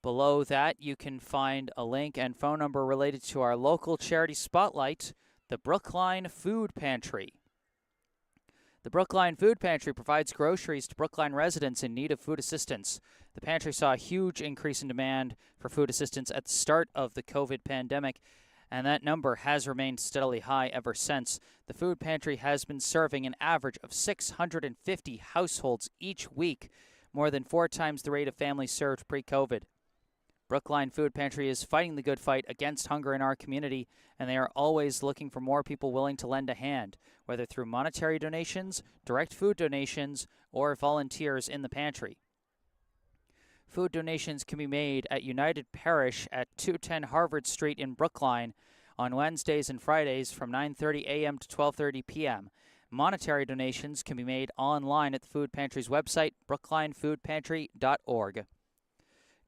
Below that, you can find a link and phone number related to our local charity spotlight, the Brookline Food Pantry. The Brookline Food Pantry provides groceries to Brookline residents in need of food assistance. The pantry saw a huge increase in demand for food assistance at the start of the COVID pandemic, and that number has remained steadily high ever since. The food pantry has been serving an average of 650 households each week, more than 4 times the rate of families served pre-COVID. Brookline Food Pantry is fighting the good fight against hunger in our community, and they are always looking for more people willing to lend a hand, whether through monetary donations, direct food donations, or volunteers in the pantry. Food donations can be made at United Parish at 210 Harvard Street in Brookline on Wednesdays and Fridays from 9:30 a.m. to 12:30 p.m. Monetary donations can be made online at the Food Pantry's website, brooklinefoodpantry.org.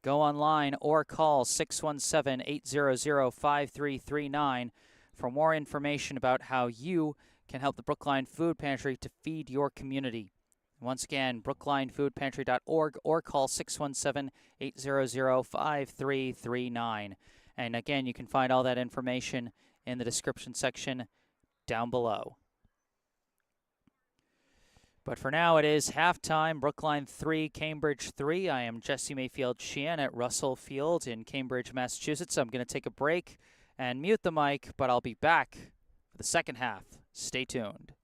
Go online or call 617-800-5339 for more information about how you can help the Brookline Food Pantry to feed your community. Once again, brooklinefoodpantry.org or call 617-800-5339. And again, you can find all that information in the description section down below. But for now, it is halftime. Brookline 3, Cambridge 3. I am Jesse Mayfield-Sheehan at Russell Field in Cambridge, Massachusetts. I'm going to take a break and mute the mic, but I'll be back for the second half. Stay tuned.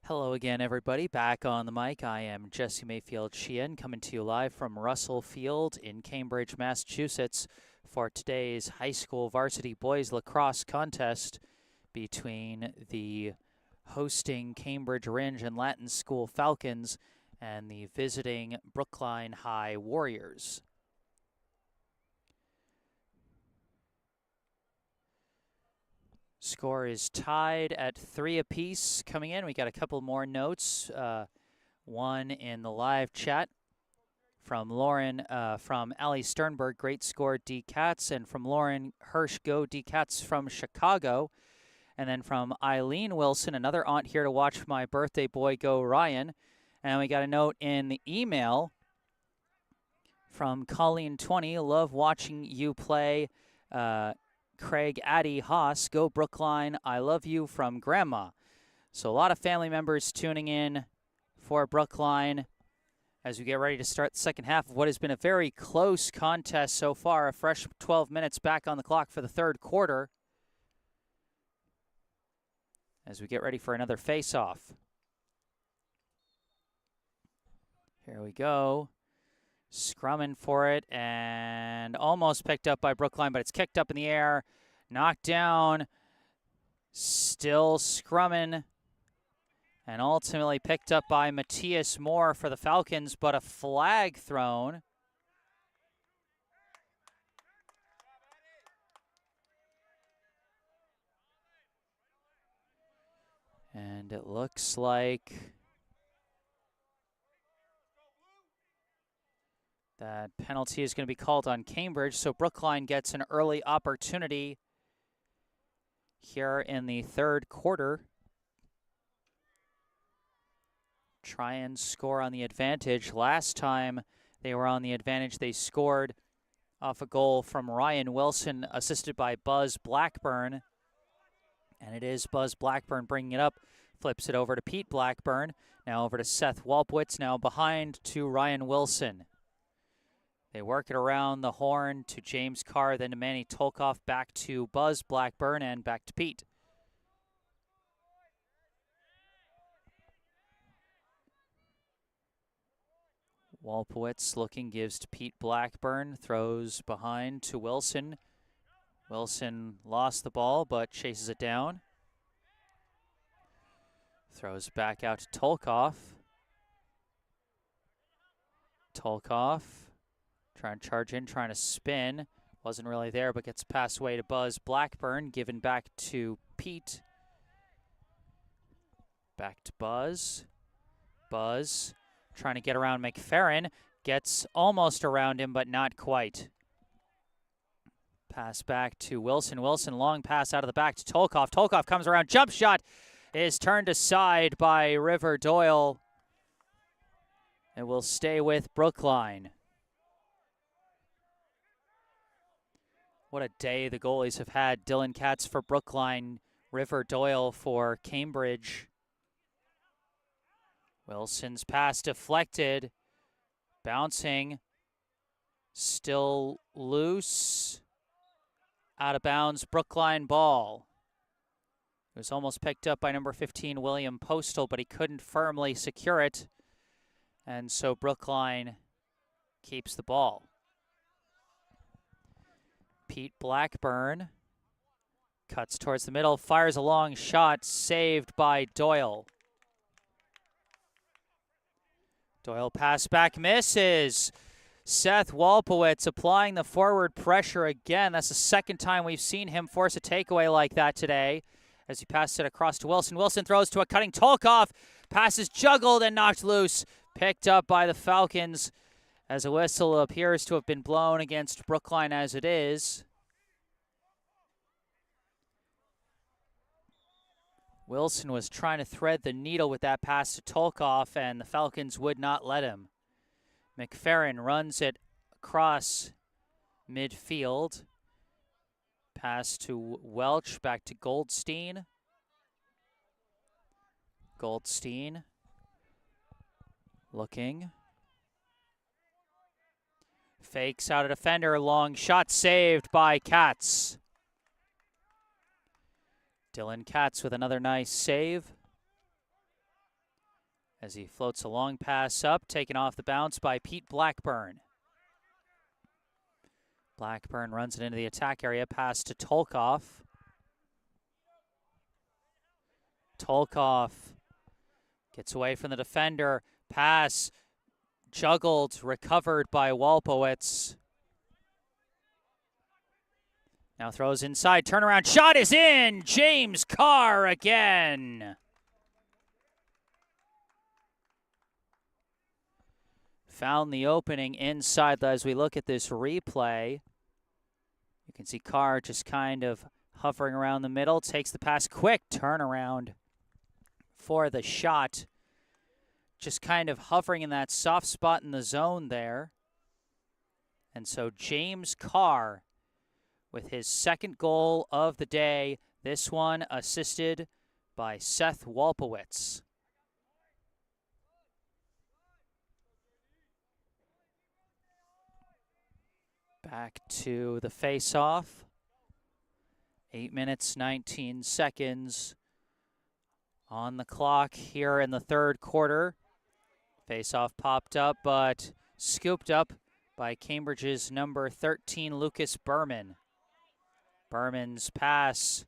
Hello again, everybody. Back on the mic. I am Jesse Mayfield-Sheehan, coming to you live from Russell Field in Cambridge, Massachusetts, for today's high school varsity boys lacrosse contest between the hosting Cambridge Rindge and Latin School Falcons and the visiting Brookline High Warriors. Score is tied at 3 apiece coming in. We got a couple more notes. One in the live chat from Lauren, from Ali Sternberg, great score, D-Cats, and from Lauren Hirsch, go D-Cats from Chicago. And then from Eileen Wilson, another aunt here to watch my birthday boy, go Ryan. And we got a note in the email from Colleen20, love watching you play. Craig Addy Haas, go Brookline, I love you from Grandma. So a lot of family members tuning in for Brookline as we get ready to start the second half of what has been a very close contest so far. A fresh 12 minutes back on the clock for the third quarter as we get ready for another face-off. Here we go. Scrumming for it and almost picked up by Brookline, but it's kicked up in the air, knocked down, still scrumming, and ultimately picked up by Matthias Moore for the Falcons, but a flag thrown. And it looks like that penalty is going to be called on Cambridge, so Brookline gets an early opportunity here in the third quarter. Try and score on the advantage. Last time they were on the advantage, they scored off a goal from Ryan Wilson, assisted by Buzz Blackburn. And it is Buzz Blackburn bringing it up, flips it over to Pete Blackburn, now over to Seth Walpowitz, now behind to Ryan Wilson. They work it around the horn to James Carr, then to Manny Tolkoff, back to Buzz Blackburn, and back to Pete. Walpowitz looking, gives to Pete Blackburn, throws behind to Wilson. Wilson lost the ball, but chases it down. Throws back out to Tolkoff. Tolkoff. Trying to charge in, trying to spin. Wasn't really there, but gets passed away to Buzz Blackburn. Given back to Pete. Back to Buzz. Buzz trying to get around McFerrin. Gets almost around him, but not quite. Pass back to Wilson. Wilson, long pass out of the back to Tolkoff. Tolkoff comes around. Jump shot is turned aside by River Doyle. And will stay with Brookline. What a day the goalies have had. Dylan Katz for Brookline, River Doyle for Cambridge. Wilson's pass deflected. Bouncing. Still loose. Out of bounds, Brookline ball. It was almost picked up by number 15, William Postal, but he couldn't firmly secure it. And so Brookline keeps the ball. Pete Blackburn cuts towards the middle, fires a long shot, saved by Doyle. Doyle pass back, misses. Seth Walpowitz applying the forward pressure again. That's the second time we've seen him force a takeaway like that today as he passed it across to Wilson. Wilson throws to a cutting Tolkoff. Pass is juggled and knocked loose. Picked up by the Falcons as a whistle appears to have been blown against Brookline as it is. Wilson was trying to thread the needle with that pass to Tolkoff, and the Falcons would not let him. McFerrin runs it across midfield. Pass to Welch, back to Goldstein. Goldstein looking. Fakes out a defender, long shot saved by Katz. Dylan Katz with another nice save. as he floats a long pass up, taken off the bounce by Pete Blackburn. Blackburn runs it into the attack area, pass to Tolkoff. Tolkoff gets away from the defender, pass juggled, recovered by Walpowitz. Now throws inside, turnaround, shot is in! James Carr again! Found the opening inside as we look at this replay. You can see Carr just kind of hovering around the middle, takes the pass, quick turnaround for the shot. Just kind of hovering in that soft spot in the zone there. And so James Carr with his second goal of the day, this one assisted by Seth Walpowitz. Back to the face-off. 8 minutes, 19 seconds on the clock here in the third quarter. Face-off popped up, but scooped up by Cambridge's number 13, Lucas Berman. Berman's pass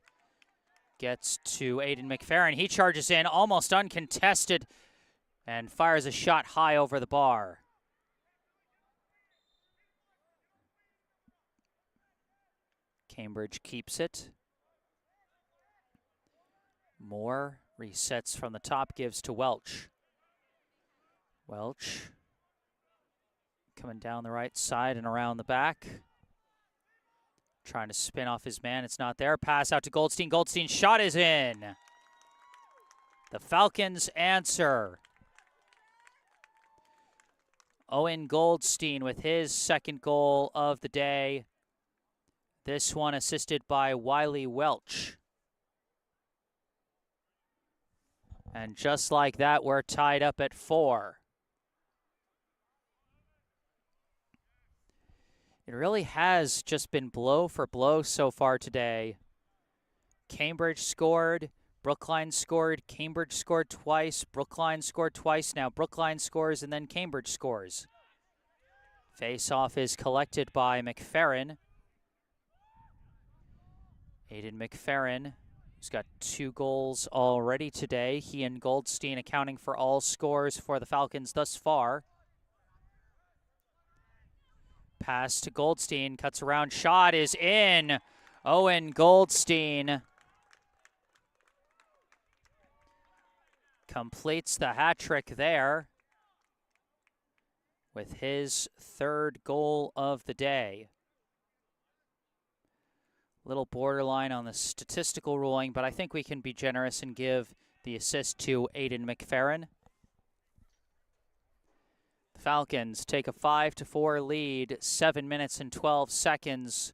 gets to Aiden McFerrin. He charges in almost uncontested and fires a shot high over the bar. Cambridge keeps it. Moore resets from the top, gives to Welch. Welch coming down the right side and around the back. Trying to spin off his man. It's not there. Pass out to Goldstein. Goldstein's shot is in. The Falcons answer. Owen Goldstein with his second goal of the day. This one assisted by Wiley Welch. And just like that, we're tied up at 4. It really has just been blow for blow so far today. Cambridge scored, Brookline scored, Cambridge scored twice, Brookline scored twice. Now Brookline scores and then Cambridge scores. Face-off is collected by McFerrin. Aiden McFerrin, who's got 2 goals already today. He and Goldstein accounting for all scores for the Falcons thus far. Pass to Goldstein, cuts around, shot is in. Owen Goldstein completes the hat trick there with his third goal of the day. Little borderline on the statistical ruling, but I think we can be generous and give the assist to Aiden McFerrin. The Falcons take a 5-4 lead, 7 minutes and 12 seconds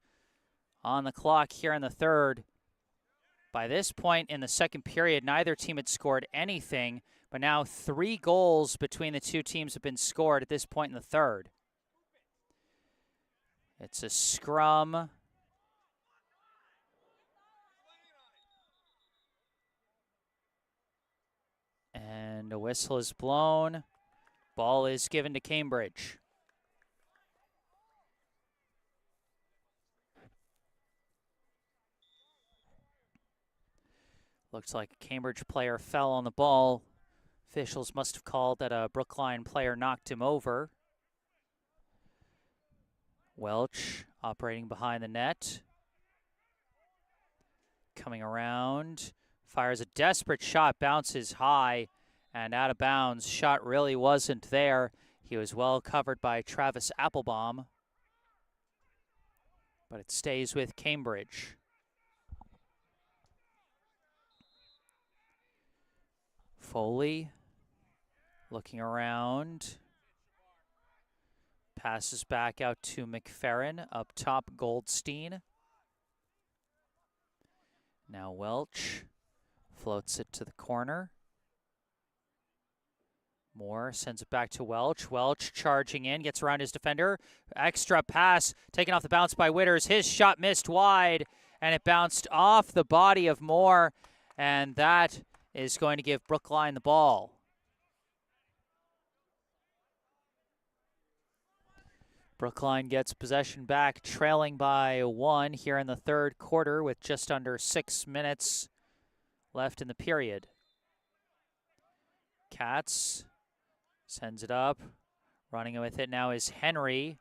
on the clock here in the third. By this point in the second period, neither team had scored anything, but now 3 goals between the two teams have been scored at this point in the third. It's a scrum. And a whistle is blown. Ball is given to Cambridge. Looks like a Cambridge player fell on the ball. Officials must have called that a Brookline player knocked him over. Welch operating behind the net. Coming around. Fires a desperate shot, bounces high and out of bounds. Shot really wasn't there. He was well covered by Travis Applebaum. But it stays with Cambridge. Foley looking around. Passes back out to McFerrin. Up top, Goldstein. Now Welch floats it to the corner. Moore sends it back to Welch. Welch charging in, gets around his defender. Extra pass taken off the bounce by Witters. His shot missed wide, and it bounced off the body of Moore, and that is going to give Brookline the ball. Brookline gets possession back, trailing by 1 here in the third quarter with just under 6 minutes left in the period. Katz sends it up. Running with it now is Henry.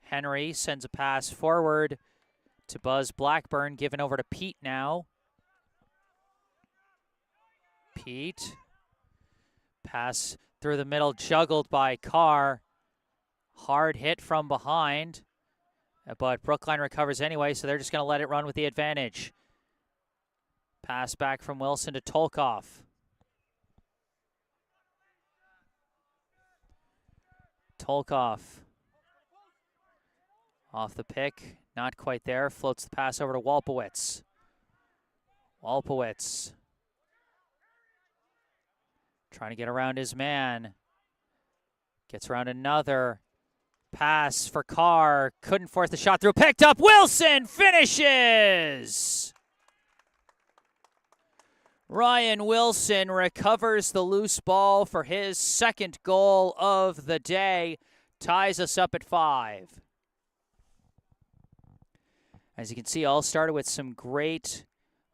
Henry sends a pass forward to Buzz Blackburn, given over to Pete now. Pete. Pass through the middle, juggled by Carr. Hard hit from behind, but Brookline recovers anyway, so they're just going to let it run with the advantage. Pass back from Wilson to Tolkoff. Tolkoff off the pick, not quite there, floats the pass over to Walpowitz. Walpowitz trying to get around his man. Gets around another. Pass for Carr. Couldn't force the shot through. Picked up. Wilson finishes. Ryan Wilson recovers the loose ball for his second goal of the day. Ties us up at 5. As you can see, all started with some great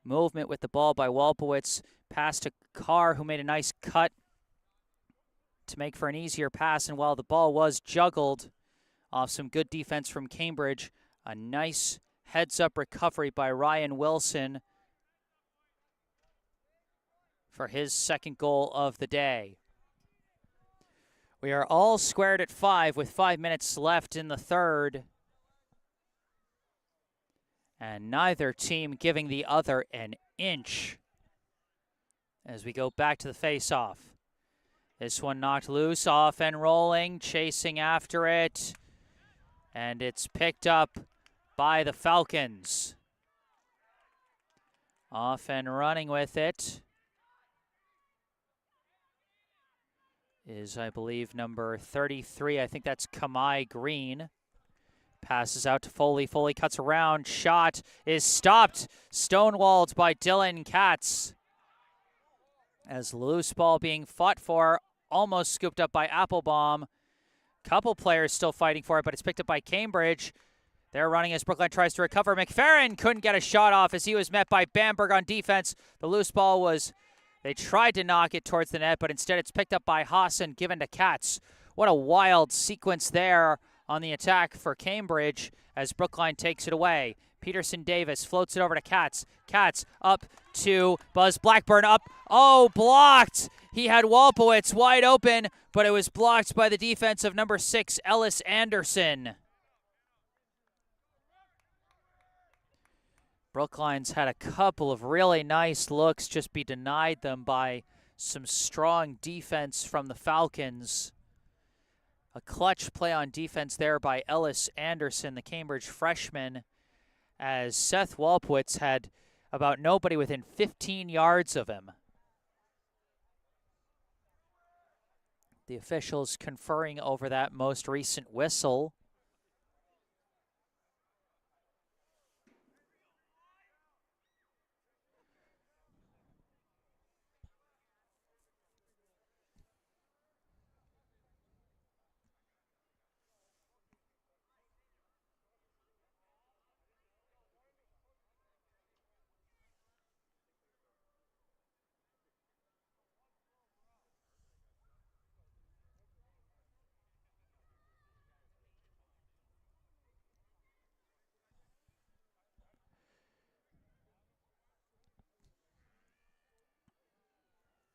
movement with the ball by Walpowitz. Pass to Carr, who made a nice cut to make for an easier pass. And while the ball was juggled off some good defense from Cambridge, a nice heads-up recovery by Ryan Wilson for his second goal of the day. We are all squared at 5 with 5 minutes left in the third. And neither team giving the other an inch as we go back to the face-off. This one knocked loose, off and rolling, chasing after it. And it's picked up by the Falcons. Off and running with it is, I believe, number 33. I think that's Kamai Green. Passes out to Foley. Foley cuts around. Shot is stopped. Stonewalled by Dylan Katz. As loose ball being fought for, almost scooped up by Applebaum. Couple players still fighting for it, but it's picked up by Cambridge. They're running as Brookline tries to recover. McFerrin couldn't get a shot off as he was met by Bamberg on defense. The loose ball was, they tried to knock it towards the net, but instead it's picked up by Haas and given to Katz. What a wild sequence there on the attack for Cambridge as Brookline takes it away. Peterson Davis floats it over to Katz. Katz up to Buzz Blackburn, up. Oh, blocked. He had Walpowitz wide open, but it was blocked by the defense of number 6, Ellis Anderson. Brookline's had a couple of really nice looks just be denied them by some strong defense from the Falcons. A clutch play on defense there by Ellis Anderson, the Cambridge freshman, as Seth Walpowitz had about nobody within 15 yards of him. The officials conferring over that most recent whistle.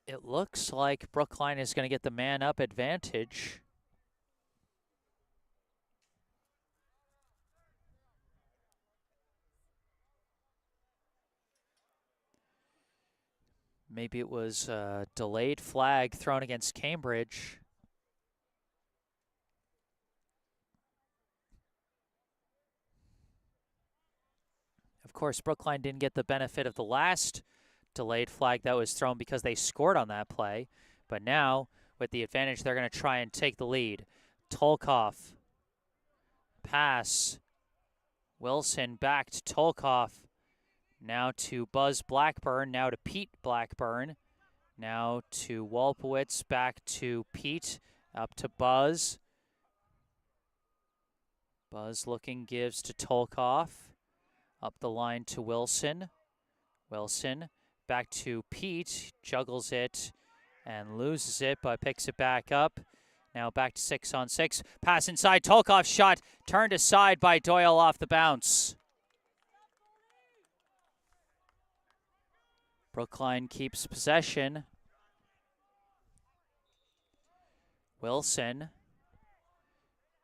It looks like Brookline is going to get the man-up advantage. Maybe it was a delayed flag thrown against Cambridge. Of course, Brookline didn't get the benefit of the last delayed flag that was thrown because they scored on that play. But now, with the advantage, they're going to try and take the lead. Tolkoff. Pass. Wilson back to Tolkoff. Now to Buzz Blackburn. Now to Pete Blackburn. Now to Walpowitz. Back to Pete. Up to Buzz. Buzz looking, gives to Tolkoff. Up the line to Wilson. Wilson back to Pete. Juggles it and loses it, but picks it back up. Now back to 6-on-6. Pass inside. Tolkoff's shot turned aside by Doyle off the bounce. Brookline keeps possession. Wilson.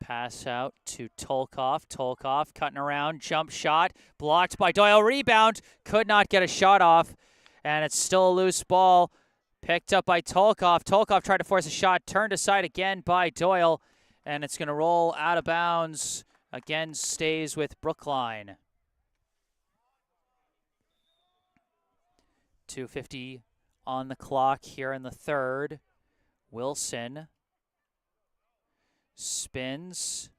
Pass out to Tolkoff. Tolkoff cutting around. Jump shot. Blocked by Doyle. Rebound. Could not get a shot off. And it's still a loose ball. Picked up by Tolkoff. Tolkoff tried to force a shot. Turned aside again by Doyle. And it's going to roll out of bounds. Again, stays with Brookline. 2:50 on the clock here in the third. Wilson spins,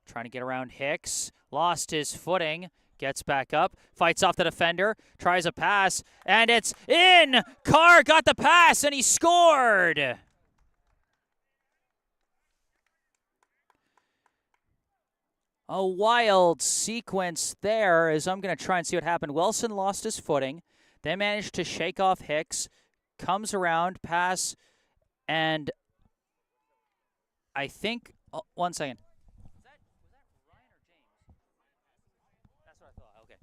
trying to get around Hicks. Lost his footing, gets back up, fights off the defender, tries a pass, and it's in! Carr got the pass, and he scored! A wild sequence there, as I'm going to try and see what happened. Wilson lost his footing, then managed to shake off Hicks, comes around, pass, and I think, oh, 1 second. Was that Ryan or James? That's what I thought, okay.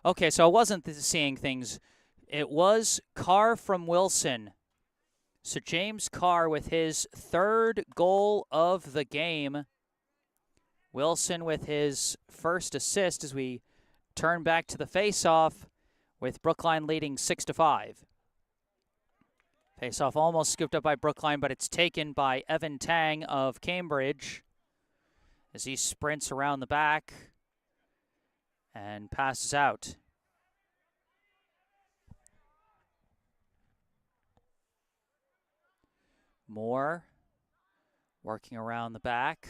Okay, so I wasn't seeing things. It was Carr from Wilson. So James Carr with his third goal of the game. Wilson with his first assist as we turn back to the face-off with Brookline leading 6-5. Face-off almost scooped up by Brookline, but it's taken by Evan Tang of Cambridge as he sprints around the back and passes out. Moore working around the back.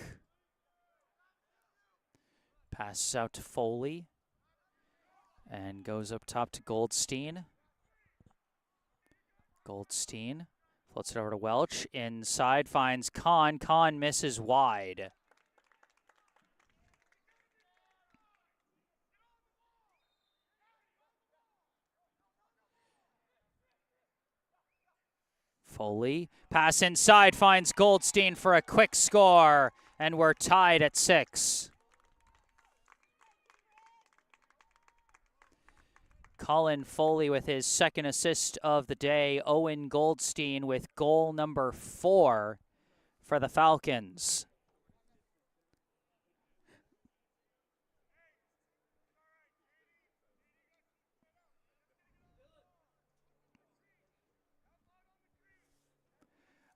Passes out to Foley and goes up top to Goldstein. Goldstein floats it over to Welch. Inside finds Kahn. Kahn misses wide. Foley. Pass inside finds Goldstein for a quick score. And we're tied at 6. Colin Foley with his second assist of the day. Owen Goldstein with goal number 4 for the Falcons.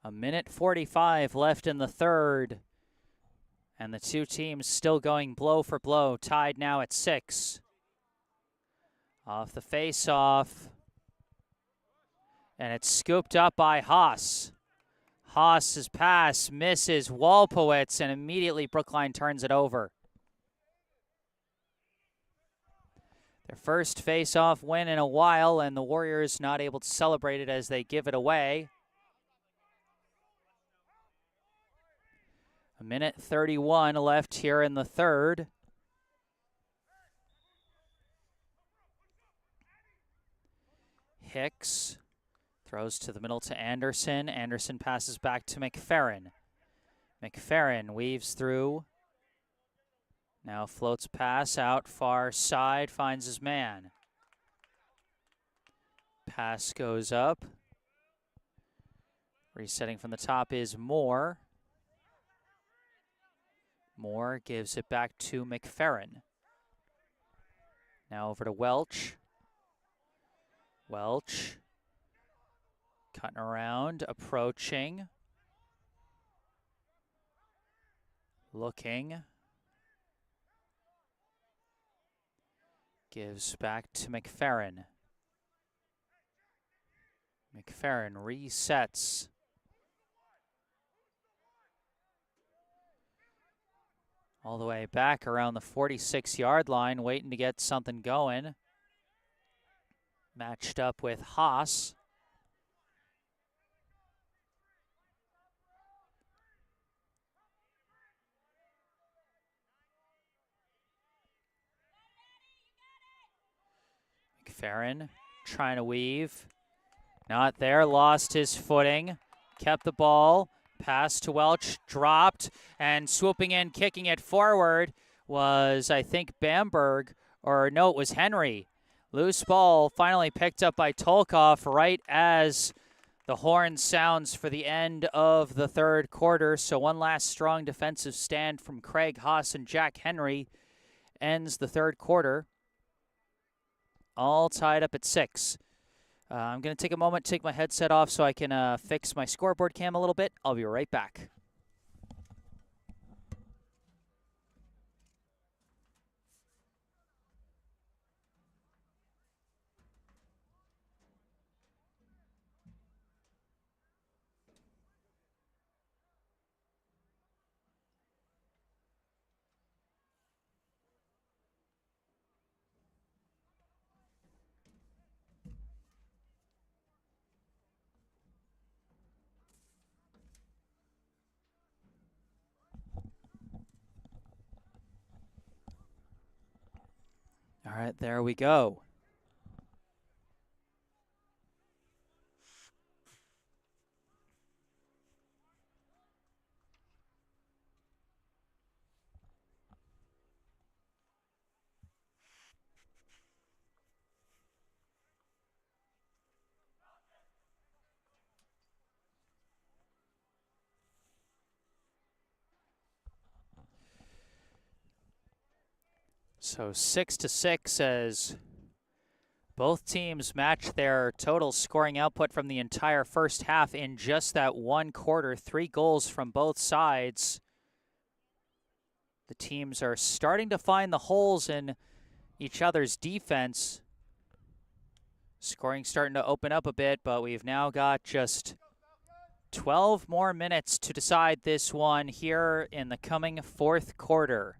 A minute 45 left in the third. And the two teams still going blow for blow, tied now at 6. Off the face-off. And it's scooped up by Haas. Haas's pass misses Walpowitz, and immediately Brookline turns it over. Their first face-off win in a while, and the Warriors not able to celebrate it as they give it away. A minute 31 left here in the third. Hicks throws to the middle to Anderson. Anderson passes back to McFerrin. McFerrin weaves through. Now floats pass out far side, finds his man. Pass goes up. Resetting from the top is Moore. Moore gives it back to McFerrin. Now over to Welch. Welch cutting around, approaching, looking, gives back to McFerrin. McFerrin resets. All the way back around the 46-yard line, waiting to get something going. Matched up with Haas. McFerrin trying to weave. Not there, lost his footing. Kept the ball. Pass to Welch, dropped, and swooping in, kicking it forward was, I think, Bamberg, or no, it was Henry. Loose ball finally picked up by Tolkoff right as the horn sounds for the end of the third quarter. So one last strong defensive stand from Craig Haas and Jack Henry ends the third quarter. All tied up at 6. I'm going to take a moment, take my headset off so I can fix my scoreboard cam a little bit. I'll be right back. All right, there we go. So 6-6 as both teams match their total scoring output from the entire first half in just that one quarter. 3 goals from both sides. The teams are starting to find the holes in each other's defense. Scoring starting to open up a bit, but we've now got just 12 more minutes to decide this one here in the coming fourth quarter.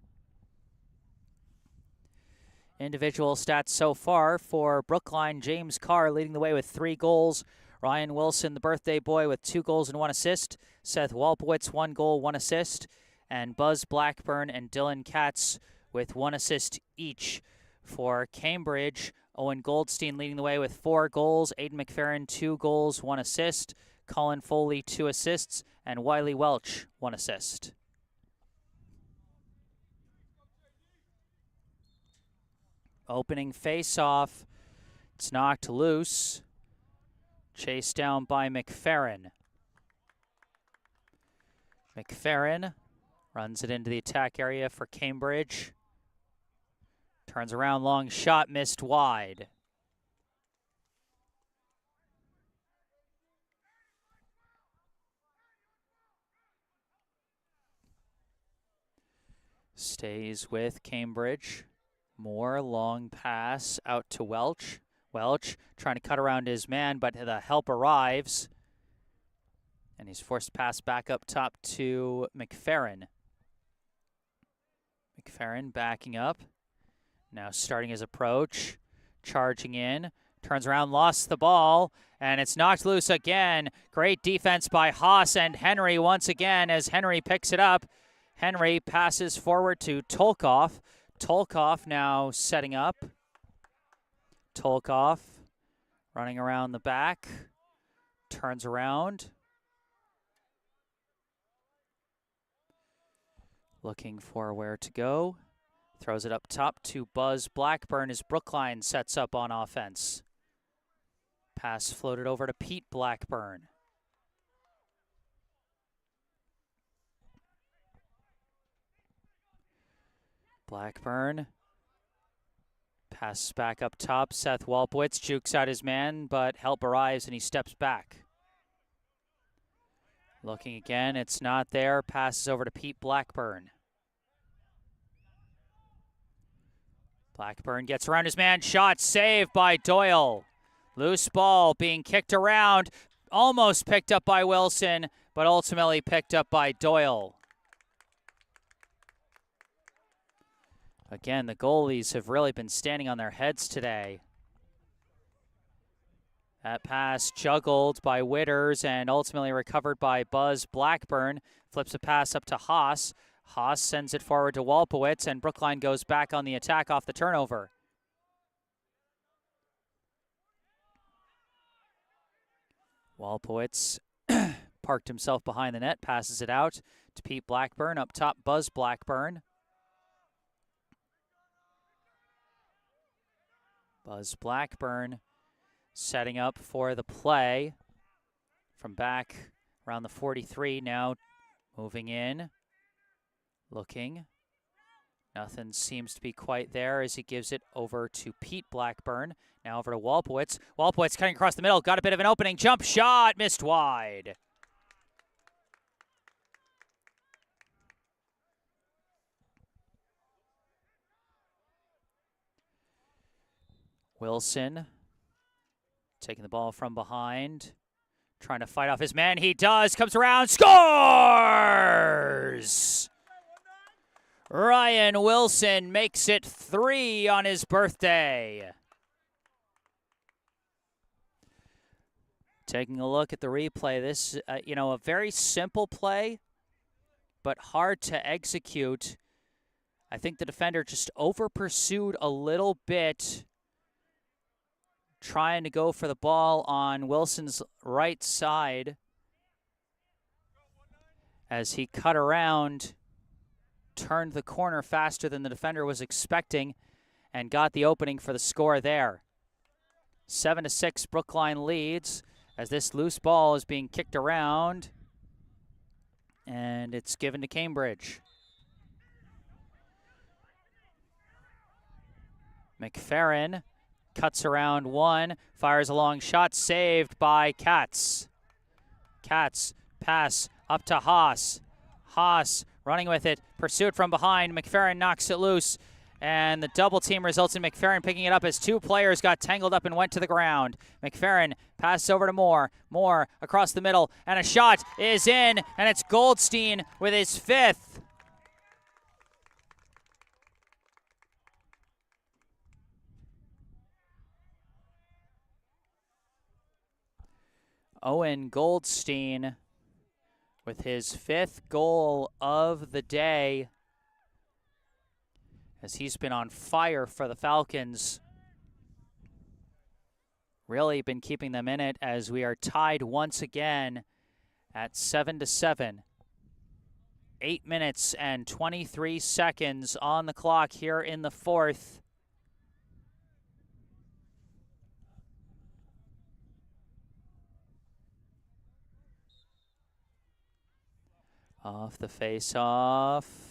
Individual stats so far for Brookline: James Carr leading the way with 3 goals. Ryan Wilson, the birthday boy, with 2 goals and 1 assist. Seth Walpowitz, 1 goal, 1 assist. And Buzz Blackburn and Dylan Katz with 1 assist each. For Cambridge, Owen Goldstein leading the way with 4 goals. Aiden McFerrin, 2 goals, 1 assist. Colin Foley, 2 assists. And Wiley Welch, 1 assist. Opening face-off. It's knocked loose. Chased down by McFerrin. McFerrin runs it into the attack area for Cambridge. Turns around, long shot, missed wide. Stays with Cambridge. More long pass out to Welch. Welch trying to cut around his man, but the help arrives. And he's forced to pass back up top to McFerrin. McFerrin backing up. Now starting his approach. Charging in. Turns around, lost the ball. And it's knocked loose again. Great defense by Haas and Henry once again as Henry picks it up. Henry passes forward to Tolkoff. Tolkoff now setting up. Tolkoff running around the back. Turns around. Looking for where to go. Throws it up top to Buzz Blackburn as Brookline sets up on offense. Pass floated over to Pete Blackburn. Blackburn passes back up top. Seth Walpowitz jukes out his man, but help arrives and he steps back. Looking again, it's not there. Passes over to Pete Blackburn. Blackburn gets around his man. Shot saved by Doyle. Loose ball being kicked around. Almost picked up by Wilson, but ultimately picked up by Doyle. Again, the goalies have really been standing on their heads today. That pass juggled by Witters and ultimately recovered by Buzz Blackburn. Flips a pass up to Haas. Haas sends it forward to Walpowitz, and Brookline goes back on the attack off the turnover. Walpowitz parked himself behind the net, passes it out to Pete Blackburn. Up top, Buzz Blackburn. Buzz Blackburn setting up for the play from back around the 43. Now moving in, looking. Nothing seems to be quite there as he gives it over to Pete Blackburn. Now over to Walpowitz. Walpowitz cutting across the middle. Got a bit of an opening. Jump shot. Missed wide. Wilson taking the ball from behind. Trying to fight off his man. He does. Comes around. Scores! Ryan Wilson makes it 3 on his birthday. Taking a look at the replay, this, a very simple play, but hard to execute. I think the defender just over-pursued a little bit, trying to go for the ball on Wilson's right side as he cut around, turned the corner faster than the defender was expecting, and got the opening for the score there. 7-6, Brookline leads as this loose ball is being kicked around, and it's given to Cambridge. McFerrin cuts around one, fires a long shot, saved by Katz. Katz, pass up to Haas. Haas running with it, pursued from behind. McFerrin knocks it loose, and the double team results in McFerrin picking it up as two players got tangled up and went to the ground. McFerrin passes over to Moore. Moore across the middle, and a shot is in, and it's Goldstein with his 5th. Owen Goldstein with his 5th goal of the day, as he's been on fire for the Falcons. Really been keeping them in it as we are tied once again at 7-7. 8 minutes and 23 seconds on the clock here in the 4th. Off the face-off.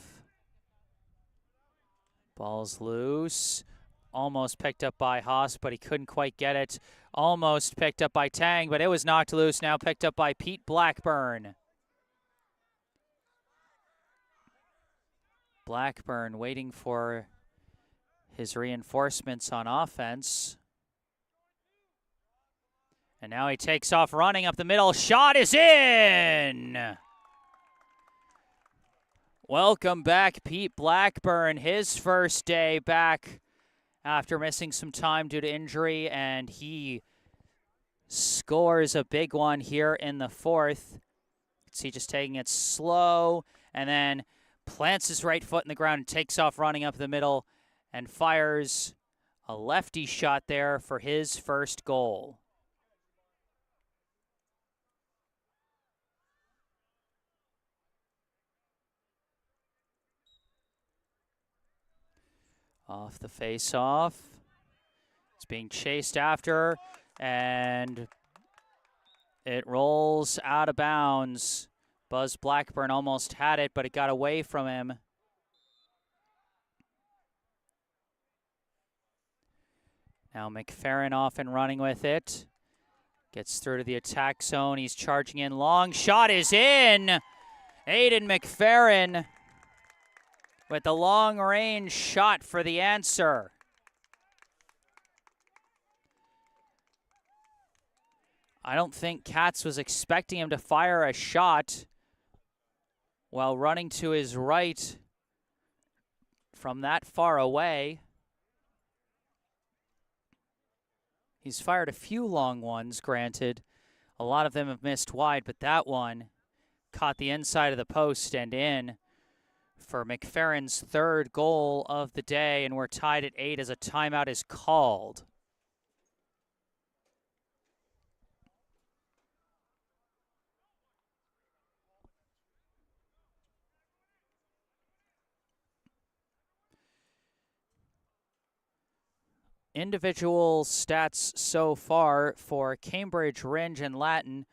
Ball's loose. Almost picked up by Haas, but he couldn't quite get it. Almost picked up by Tang, but it was knocked loose. Now picked up by Pete Blackburn. Blackburn waiting for his reinforcements on offense. And now he takes off running up the middle. Shot is in! Welcome back, Pete Blackburn. His first day back after missing some time due to injury, and he scores a big one here in the 4th. See, just taking it slow, and then plants his right foot in the ground and takes off running up the middle and fires a lefty shot there for his first goal. Off the face-off. It's being chased after, and it rolls out of bounds. Buzz Blackburn almost had it, but it got away from him. Now McFerrin off and running with it. Gets through to the attack zone. He's charging in. Long shot is in. Aiden McFerrin with the long-range shot for the answer. I don't think Katz was expecting him to fire a shot while running to his right from that far away. He's fired a few long ones, granted. A lot of them have missed wide, but that one caught the inside of the post and in for McFerrin's 3rd goal of the day, and we're tied at 8 as a timeout is called. individual stats so far for Cambridge, Rindge, and Latin.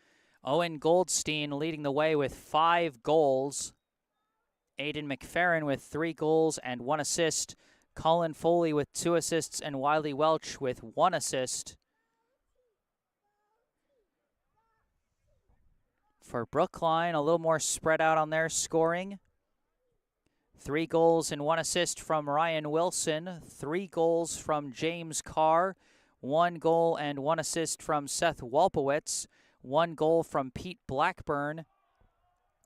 Owen Goldstein leading the way with 5 goals. Aiden McFerrin with 3 goals and 1 assist. Colin Foley with 2 assists and Wiley Welch with 1 assist. For Brookline, a little more spread out on their scoring. 3 goals and 1 assist from Ryan Wilson. 3 goals from James Carr. 1 goal and 1 assist from Seth Walpowitz. 1 goal from Pete Blackburn.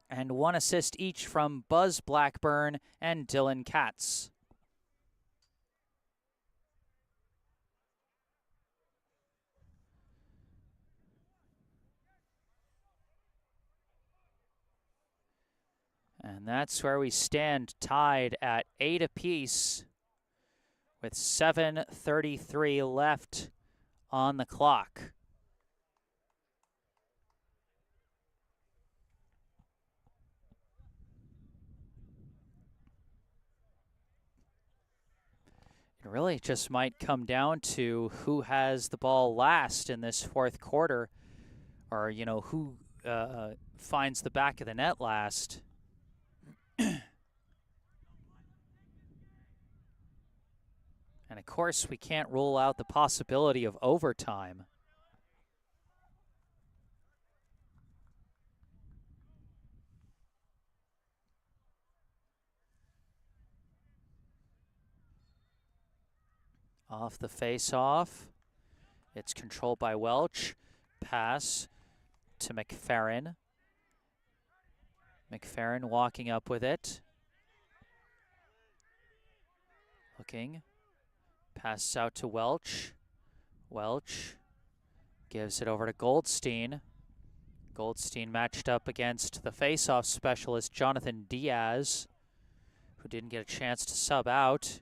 And 1 assist each from Buzz Blackburn and Dylan Katz. And that's where we stand, tied at 8 apiece with 7:33 left on the clock. It really just might come down to who has the ball last in this 4th quarter, or, you know, who finds the back of the net last. And of course, we can't rule out the possibility of overtime. Off the face-off. It's controlled by Welch. Pass to McFerrin. McFerrin walking up with it. Looking. Passes out to Welch. Welch gives it over to Goldstein. Goldstein matched up against the face-off specialist Jonathan Diaz, who didn't get a chance to sub out.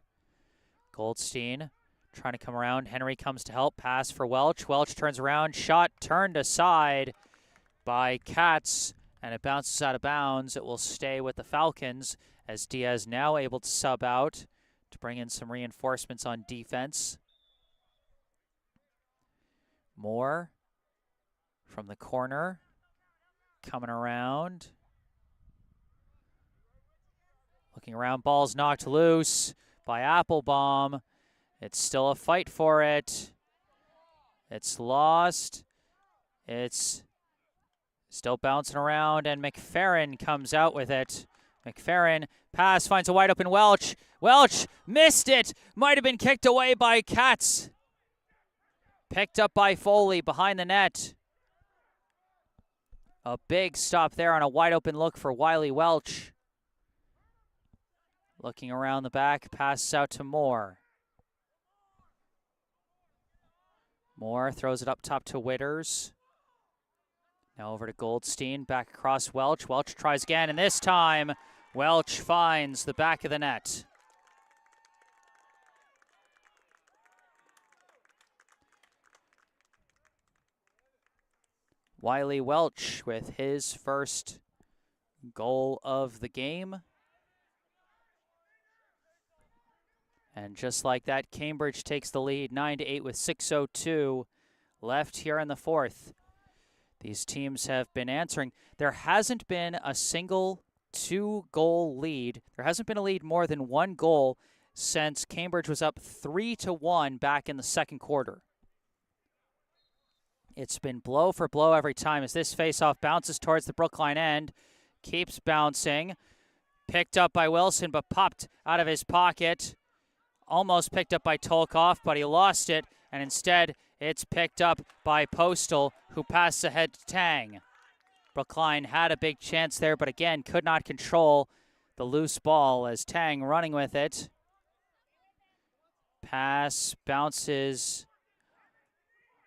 Goldstein trying to come around. Henry comes to help. Pass for Welch. Welch turns around. Shot turned aside by Katz, and it bounces out of bounds. It will stay with the Falcons as Diaz now able to sub out to bring in some reinforcements on defense. Moore from the corner, coming around. Looking around, ball's knocked loose by Applebaum. It's still a fight for it. It's lost. It's still bouncing around, and McFerrin comes out with it. McFerrin, pass, finds a wide open Welch. Welch missed it. Might have been kicked away by Katz. Picked up by Foley behind the net. A big stop there on a wide open look for Wiley Welch. Looking around the back, passes out to Moore. Moore throws it up top to Witters. Now over to Goldstein, back across Welch. Welch tries again, and this time Welch finds the back of the net. Wiley Welch with his first goal of the game. And just like that, Cambridge takes the lead 9-8 with 6:02 left here in the 4th. These teams have been answering. There hasn't been a single 2-goal lead. There hasn't been a lead more than 1 goal since Cambridge was up 3-1 back in the 2nd quarter. It's been blow for blow every time as this faceoff bounces towards the Brookline end. Keeps bouncing. Picked up by Wilson, but popped out of his pocket. Almost picked up by Tolkoff, but he lost it, and instead it's picked up by Postal, who passes ahead to Tang. Brookline had a big chance there, but again could not control the loose ball as Tang running with it. Pass bounces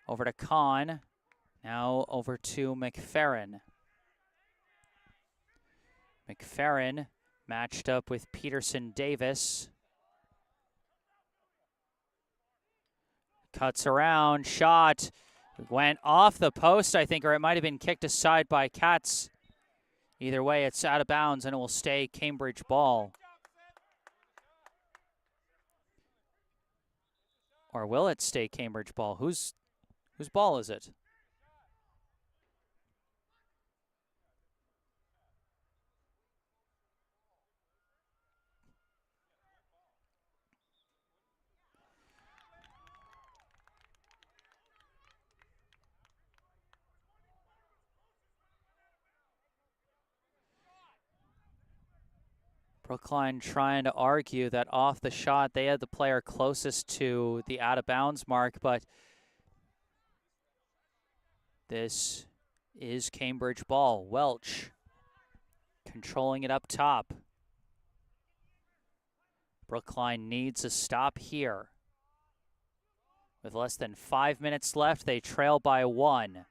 over to Kahn. Now over to McFerrin. McFerrin matched up with Peterson Davis. Cuts around, shot, went off the post, I think, or it might have been kicked aside by Katz. Either way, it's out of bounds, and it will stay Cambridge ball. Or will it stay Cambridge ball? Whose ball is it? Brookline trying to argue that off the shot, they had the player closest to the out-of-bounds mark, but this is Cambridge ball. Welch controlling it up top. Brookline needs a stop here. With less than 5 minutes left, they trail by 1.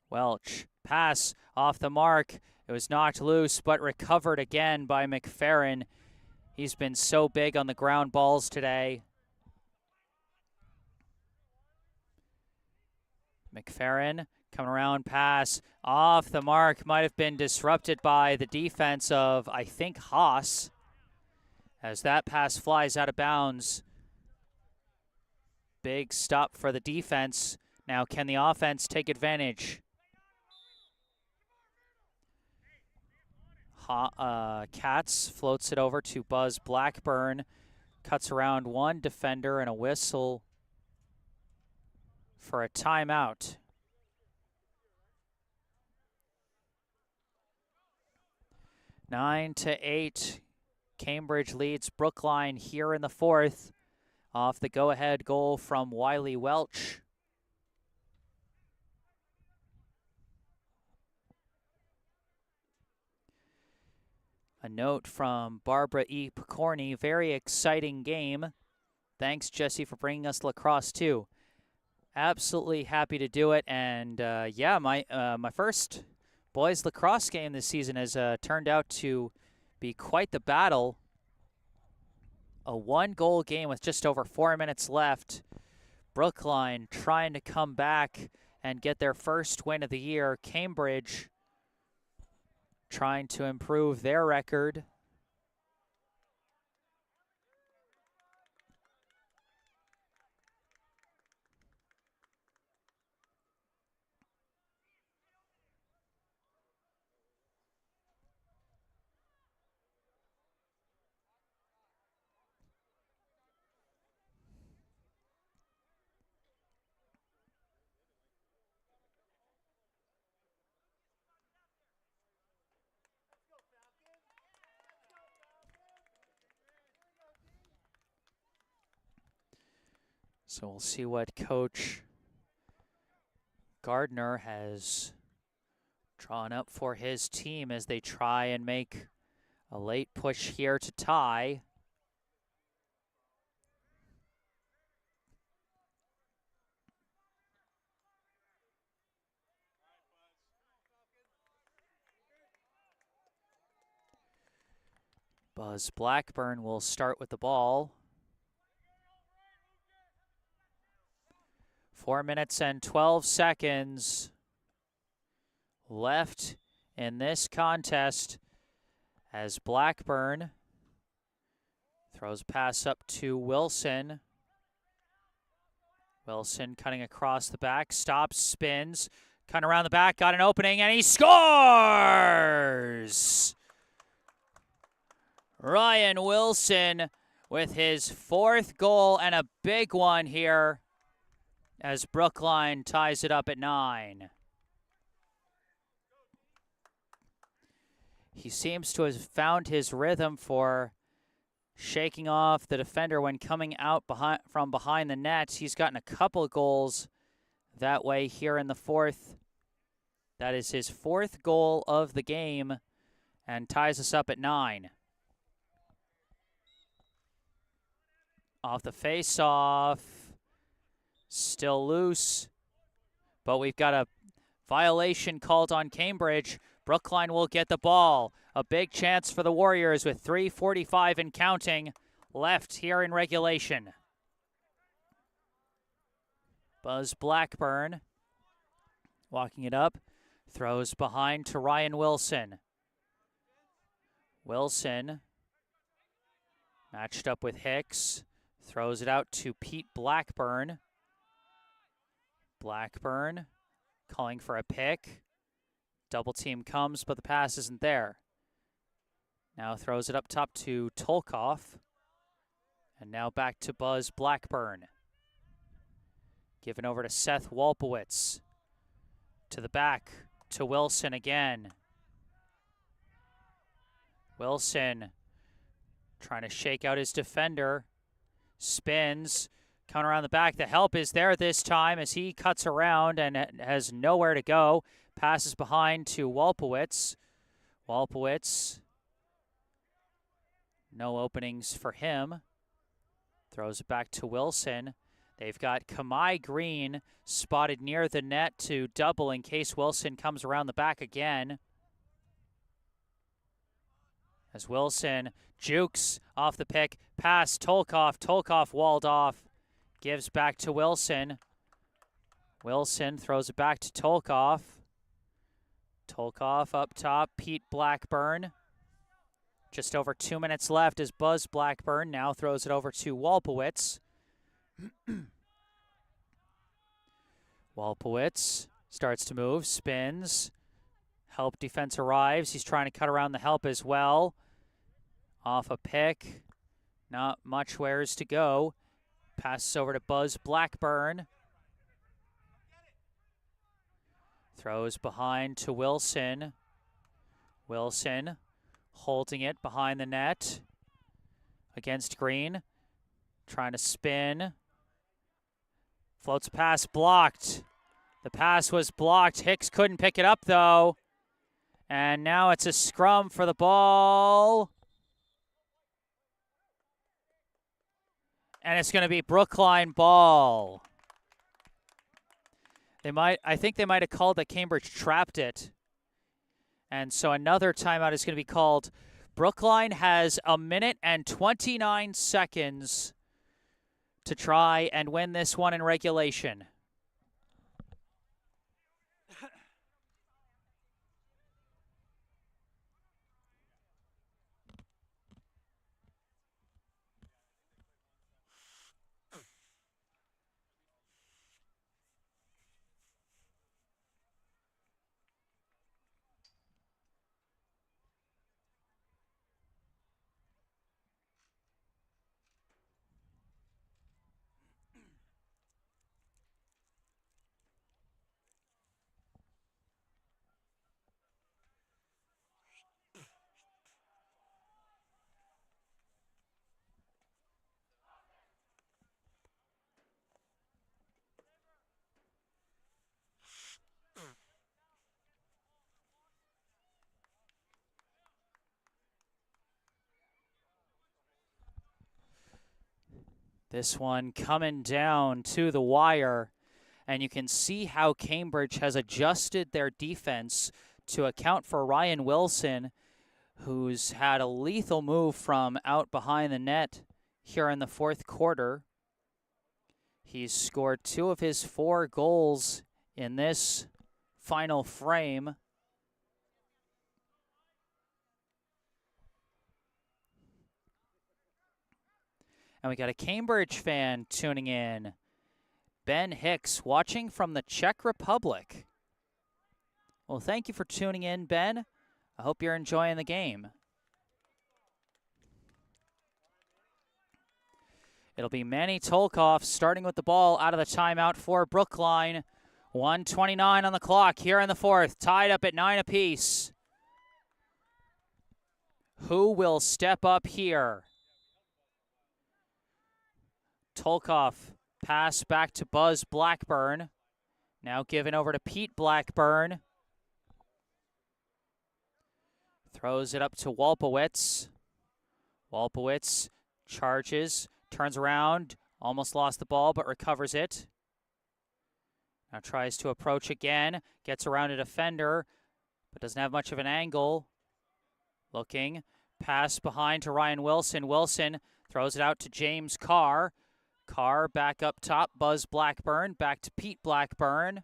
Welch, pass off the mark. It was knocked loose, but recovered again by McFerrin. He's been so big on the ground balls today. McFerrin coming around, pass off the mark. Might have been disrupted by the defense of, I think, Haas. As that pass flies out of bounds. Big stop for the defense. Now, can the offense take advantage? Katz floats it over to Buzz Blackburn. Cuts around one defender and a whistle for a timeout. Nine to 8. Cambridge leads Brookline here in the 4th off the go-ahead goal from Wiley Welch. A note from Barbara E. Picorni, very exciting game. Thanks, Jesse, for bringing us lacrosse, too. Absolutely happy to do it, and yeah, my first boys lacrosse game this season has turned out to be quite the battle. A 1-goal game with just over 4 minutes left. Brookline trying to come back and get their first win of the year. Cambridge trying to improve their record. So we'll see what Coach Gardner has drawn up for his team as they try and make a late push here to tie. Buzz Blackburn will start with the ball. 4 minutes and 12 seconds left in this contest as Blackburn throws a pass up to Wilson. Wilson cutting across the back, stops, spins, cutting around the back, got an opening, and he scores! Ryan Wilson with his 4th goal and a big one here as Brookline ties it up at 9. He seems to have found his rhythm for shaking off the defender when coming out from behind the net. He's gotten a couple of goals that way here in the 4th. That is his 4th goal of the game and ties us up at 9. Off the face-off. Still loose, but we've got a violation called on Cambridge. Brookline will get the ball. A big chance for the Warriors with 3:45 and counting left here in regulation. Buzz Blackburn walking it up, throws behind to Ryan Wilson. Wilson matched up with Hicks. Throws it out to Pete Blackburn. Blackburn calling for a pick. Double team comes, but the pass isn't there. Now throws it up top to Tolkoff. And now back to Buzz Blackburn. Given over to Seth Walpowitz. To the back to Wilson again. Wilson trying to shake out his defender. Spins. Counter around the back. The help is there this time as he cuts around and has nowhere to go. Passes behind to Walpowitz. Walpowitz. No openings for him. Throws it back to Wilson. They've got Kamai Green spotted near the net to double in case Wilson comes around the back again. As Wilson jukes off the pick, pass Tolkoff. Tolkoff walled off. Gives back to Wilson. Wilson throws it back to Tolkoff. Tolkoff up top, Pete Blackburn. Just over 2 minutes left as Buzz Blackburn now throws it over to Walpowitz. Walpowitz starts to move, spins. Help defense arrives. He's trying to cut around the help as well. Off a pick. Not much where's to go. Passes over to Buzz Blackburn. Throws behind to Wilson. Wilson holding it behind the net against Green. Trying to spin. Floats a pass, blocked. The pass was blocked. Hicks couldn't pick it up, though. And now it's a scrum for the ball. And it's going to be Brookline ball. I think they might have called that Cambridge trapped it. And so another timeout is going to be called. Brookline has 1 minute and 29 seconds to try and win this one in regulation. This one coming down to the wire, and you can see how Cambridge has adjusted their defense to account for Ryan Wilson, who's had a lethal move from out behind the net here in the fourth quarter. He's scored 2 of his 4 goals in this final frame. And we got a Cambridge fan tuning in. Ben Hicks, watching from the Czech Republic. Well, thank you for tuning in, Ben. I hope you're enjoying the game. It'll be Manny Tolkoff starting with the ball out of the timeout for Brookline. 1:29 on the clock here in the fourth, tied up at 9 apiece. Who will step up here? Tolkoff, pass back to Buzz Blackburn. Now given over to Pete Blackburn. Throws it up to Walpowitz. Walpowitz charges, turns around, almost lost the ball, but recovers it. Now tries to approach again, gets around a defender, but doesn't have much of an angle. Looking, pass behind to Ryan Wilson. Wilson throws it out to James Carr. Carr back up top, Buzz Blackburn, back to Pete Blackburn.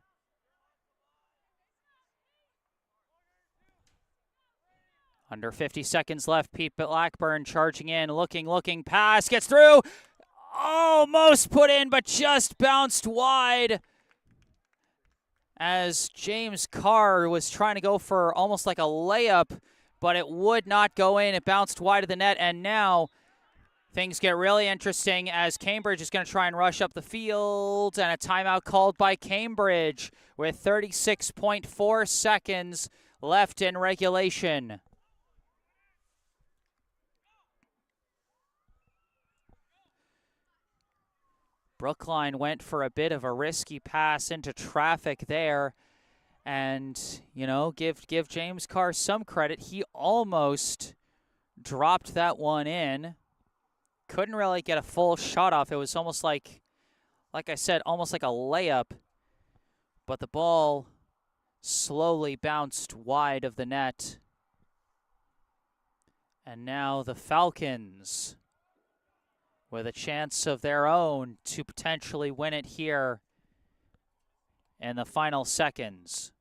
Under 50 seconds left, Pete Blackburn charging in, looking, pass, gets through. Almost put in, but just bounced wide as James Carr was trying to go for almost like a layup, but it would not go in. It bounced wide of the net, and now things get really interesting as Cambridge is going to try and rush up the field, and a timeout called by Cambridge with 36.4 seconds left in regulation. Brookline went for a bit of a risky pass into traffic there. And, you know, give James Carr some credit. He almost dropped that one in. Couldn't really get a full shot off. It was almost like I said, almost like a layup. But the ball slowly bounced wide of the net. And now the Falcons, with a chance of their own to potentially win it here in the final seconds.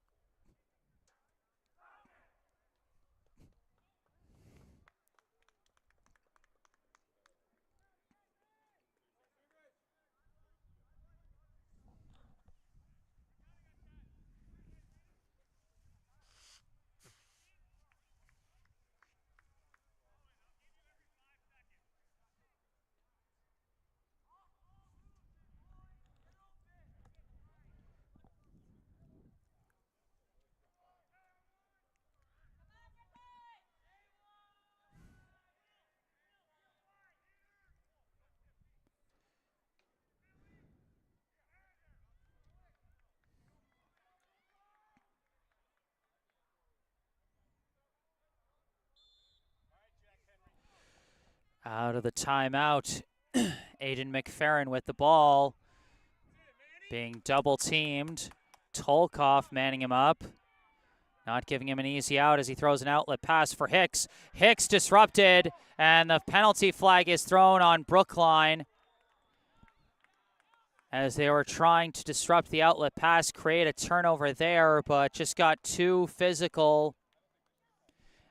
Out of the timeout, Aiden McFerrin with the ball, being double-teamed. Tolkoff manning him up, not giving him an easy out as he throws an outlet pass for Hicks. Hicks disrupted, and the penalty flag is thrown on Brookline as they were trying to disrupt the outlet pass, create a turnover there, but just got too physical,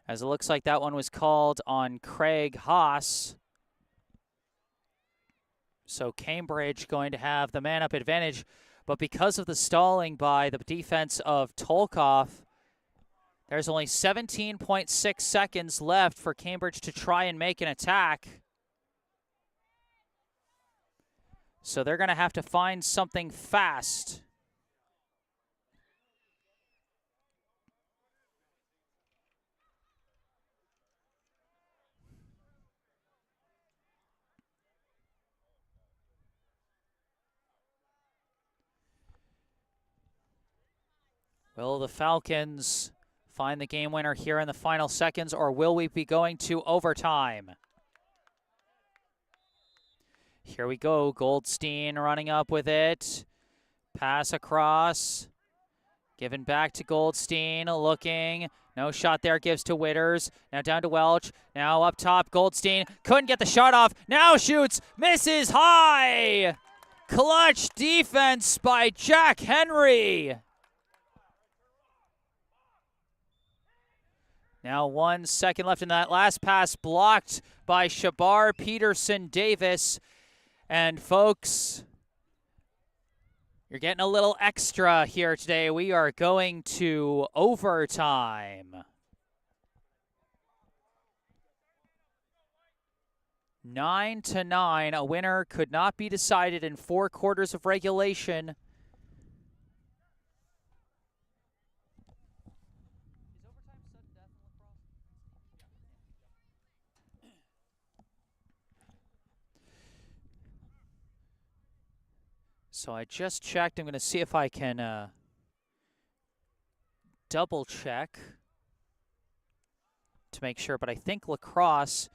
as it looks like that one was called on Craig Haas. So Cambridge going to have the man-up advantage, but because of the stalling by the defense of Tolkoff, there's only 17.6 seconds left for Cambridge to try and make an attack. So they're going to have to find something fast. Will the Falcons find the game winner here in the final seconds, or will we be going to overtime? Here we go. Goldstein running up with it. Pass across. Given back to Goldstein. Looking. No shot there. Gives to Witters. Now down to Welch. Now up top. Goldstein couldn't get the shot off. Now shoots. Misses high. Clutch defense by Jack Henry. Now 1 second left in that last pass, blocked by Shabar Peterson Davis. And folks, you're getting a little extra here today. We are going to overtime. 9-9. A winner could not be decided in 4 quarters of regulation. So I just checked. I'm going to see if I can double check to make sure. But I think Lacrosse,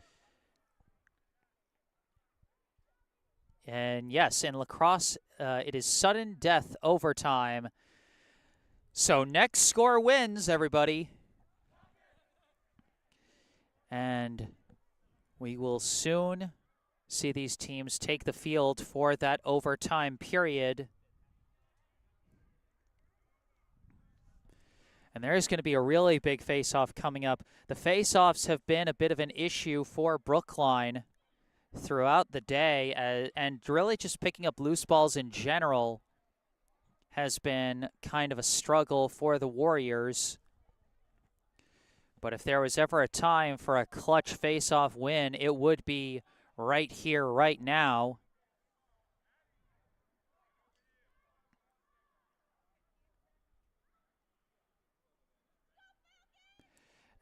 and yes, in Lacrosse, it is sudden death overtime. So next score wins, everybody. And we will soon see these teams take the field for that overtime period. And there is going to be a really big face-off coming up. The face-offs have been a bit of an issue for Brookline throughout the day, and really just picking up loose balls in general has been kind of a struggle for the Warriors. But if there was ever a time for a clutch face-off win, it would be right here, right now.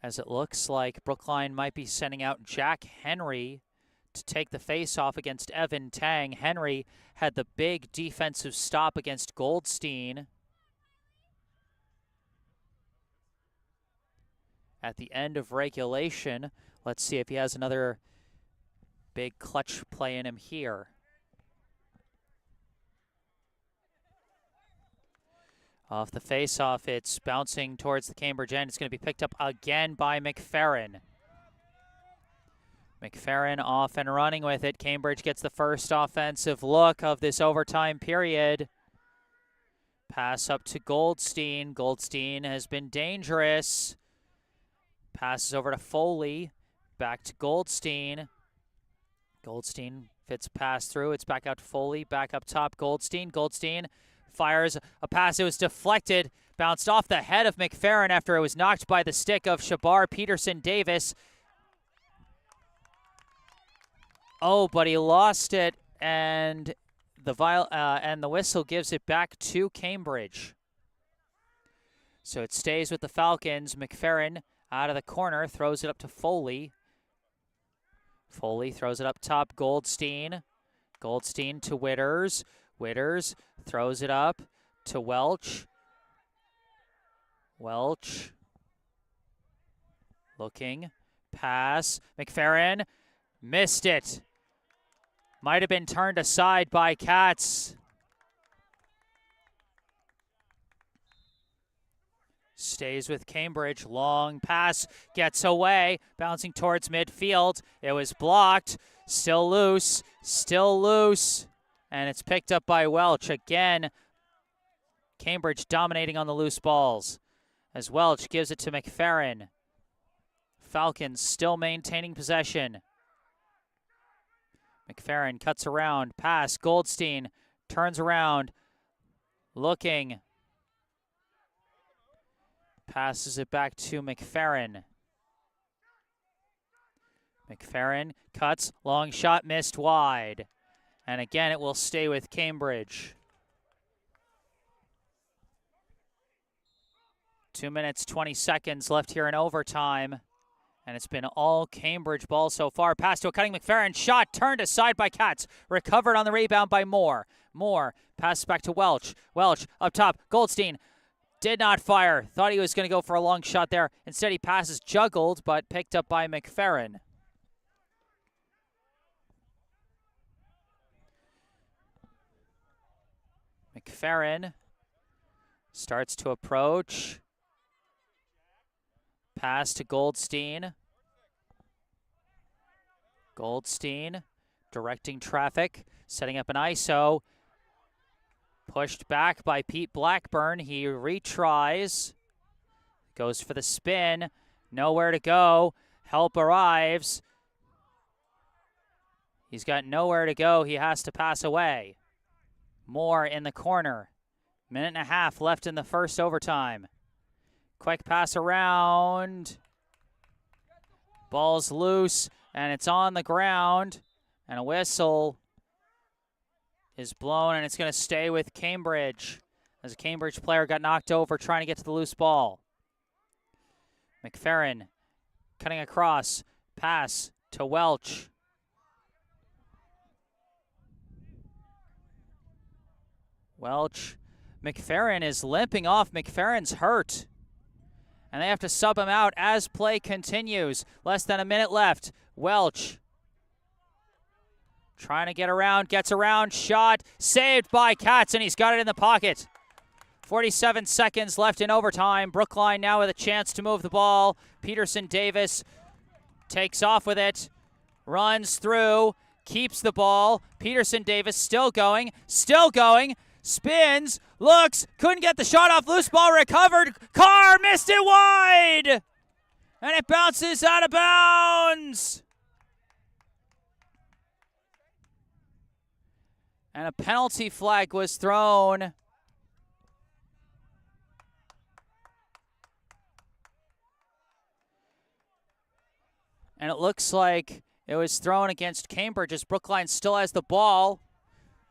As it looks like Brookline might be sending out Jack Henry to take the face-off against Evan Tang. Henry had the big defensive stop against Goldstein at the end of regulation. Let's see if he has another big clutch play in him here. Off the face-off, it's bouncing towards the Cambridge end. It's going to be picked up again by McFerrin. McFerrin off and running with it. Cambridge gets the first offensive look of this overtime period. Pass up to Goldstein. Goldstein has been dangerous. Passes over to Foley. Back to Goldstein. Goldstein fits a pass through. It's back out to Foley. Back up top, Goldstein. Goldstein fires a pass. It was deflected. Bounced off the head of McFerrin after it was knocked by the stick of Shabar Peterson-Davis. Oh, but he lost it, and the whistle gives it back to Cambridge. So it stays with the Falcons. McFerrin out of the corner, throws it up to Foley. Foley throws it up top, Goldstein. Goldstein to Witters. Witters throws it up to Welch. Welch looking, pass. McFerrin missed it. Might have been turned aside by Katz. Stays with Cambridge. Long pass gets away. Bouncing towards midfield. It was blocked. Still loose. Still loose. And it's picked up by Welch. Again, Cambridge dominating on the loose balls. As Welch gives it to McFerrin. Falcons still maintaining possession. McFerrin cuts around. Pass. Goldstein turns around. Looking. Passes it back to McFerrin. McFerrin cuts. Long shot missed wide. And again, it will stay with Cambridge. 2 minutes, 20 seconds left here in overtime. And it's been all Cambridge ball so far. Pass to a cutting McFerrin. Shot turned aside by Katz. Recovered on the rebound by Moore. Moore passes back to Welch. Welch up top. Goldstein did not fire. Thought he was going to go for a long shot there. Instead, he passes juggled, but picked up by McFerrin. McFerrin starts to approach. Pass to Goldstein. Goldstein directing traffic, setting up an ISO. Pushed back by Pete Blackburn. He retries. Goes for the spin. Nowhere to go. Help arrives. He's got nowhere to go. He has to pass away. Moore in the corner. Minute and a half left in the first overtime. Quick pass around. Ball's loose, and it's on the ground. And a whistle is blown, and it's going to stay with Cambridge as a Cambridge player got knocked over trying to get to the loose ball. McFerrin cutting across. Pass to Welch. Welch. McFerrin is limping off. McFerrin's hurt. And they have to sub him out as play continues. Less than a minute left. Welch trying to get around, gets around, shot, saved by Katz, and he's got it in the pocket. 47 seconds left in overtime. Brookline now with a chance to move the ball. Peterson-Davis takes off with it, runs through, keeps the ball. Peterson-Davis still going, spins, looks, couldn't get the shot off, loose ball recovered. Carr missed it wide, and it bounces out of bounds. And a penalty flag was thrown. And it looks like it was thrown against Cambridge as Brookline still has the ball.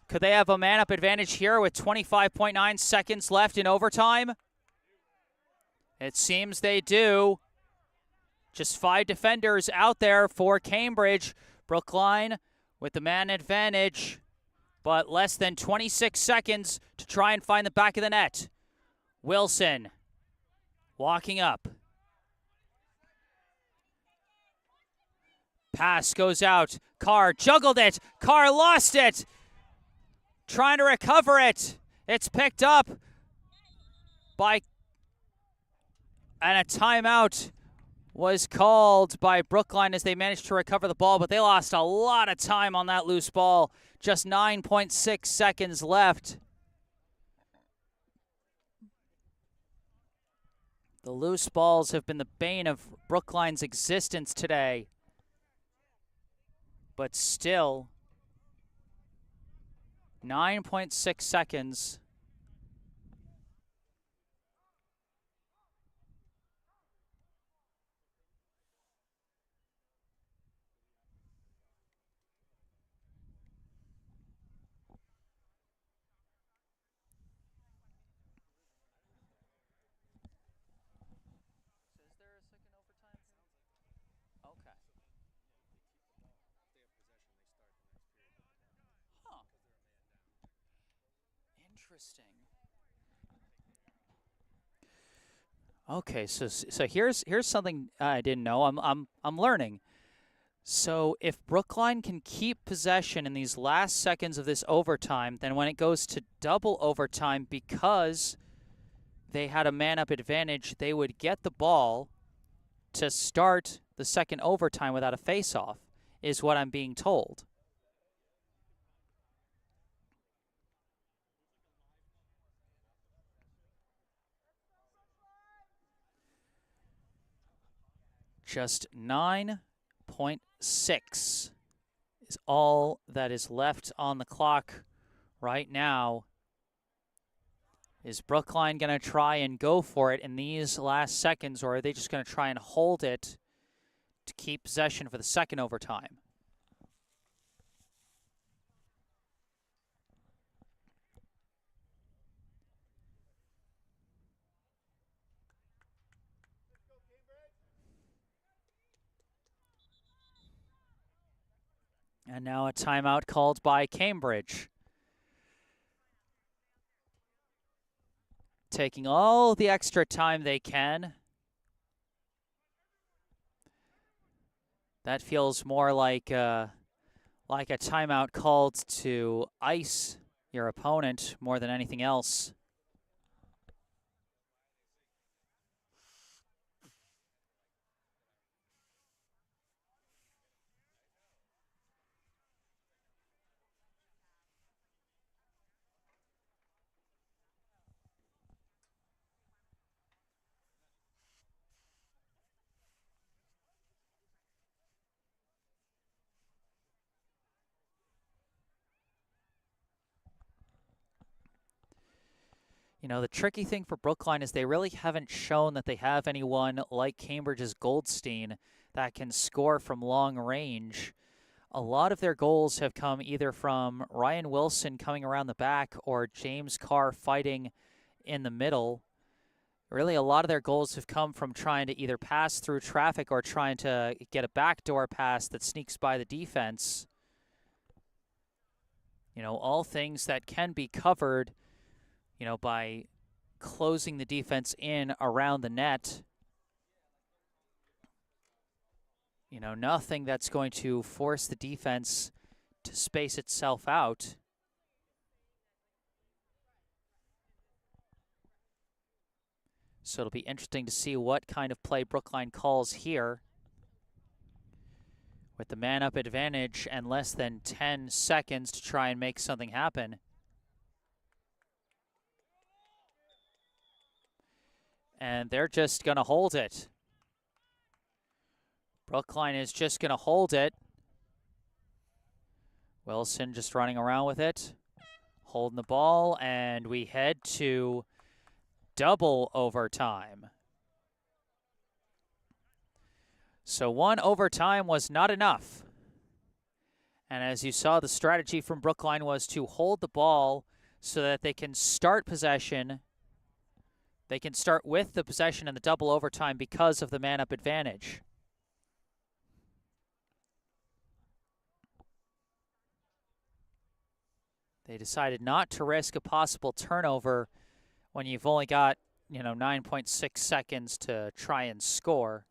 Could they have a man-up advantage here with 25.9 seconds left in overtime? It seems they do. Just 5 defenders out there for Cambridge. Brookline with the man advantage, but less than 26 seconds to try and find the back of the net. Wilson walking up. Pass goes out. Carr juggled it. Carr lost it. Trying to recover it. It's picked up by... And a timeout was called by Brookline as they managed to recover the ball, but they lost a lot of time on that loose ball. Just 9.6 seconds left. The loose balls have been the bane of Brookline's existence today. But still, 9.6 seconds. Is there a second overtime? Okay. Huh. Interesting. Okay, so here's something I didn't know. I'm learning. So if Brookline can keep possession in these last seconds of this overtime, then when it goes to double overtime, because they had a man-up advantage, they would get the ball to start the second overtime without a face-off, is what I'm being told. Just 9.6 is all that is left on the clock right now. Is Brookline going to try and go for it in these last seconds, or are they just going to try and hold it to keep possession for the second overtime? And now a timeout called by Cambridge. Taking all the extra time they can. That feels more like a timeout called to ice your opponent more than anything else. You know, the tricky thing for Brookline is they really haven't shown that they have anyone like Cambridge's Goldstein that can score from long range. A lot of their goals have come either from Ryan Wilson coming around the back or James Carr fighting in the middle. Really, a lot of their goals have come from trying to either pass through traffic or trying to get a backdoor pass that sneaks by the defense. You know, all things that can be covered, you know, by closing the defense in around the net. You know, nothing that's going to force the defense to space itself out. So it'll be interesting to see what kind of play Brookline calls here. With the man-up advantage and less than 10 seconds to try and make something happen. And they're just going to hold it. Brookline is just going to hold it. Wilson just running around with it. holding the ball, and we head to double overtime. So 1 overtime was not enough. And as you saw, the strategy from Brookline was to hold the ball so that they can start possession. They can start with the possession in the double overtime because of the man-up advantage. They decided not to risk a possible turnover when you've only got, 9.6 seconds to try and score.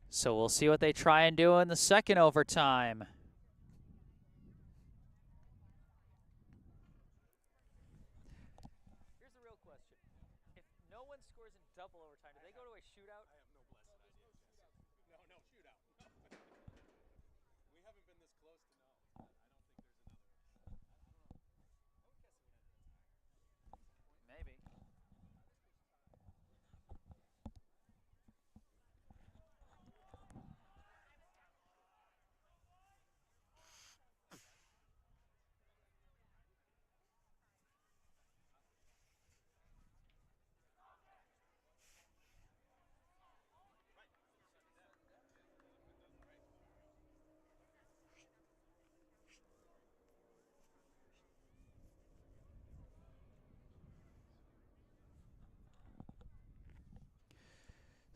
So we'll see what they try and do in the second overtime. Here's the real question. If no one scores in double overtime, do they go to a shootout? I have no blessed idea. No, shootout. We haven't been this close to know. I don't think there's another. I don't know. Maybe.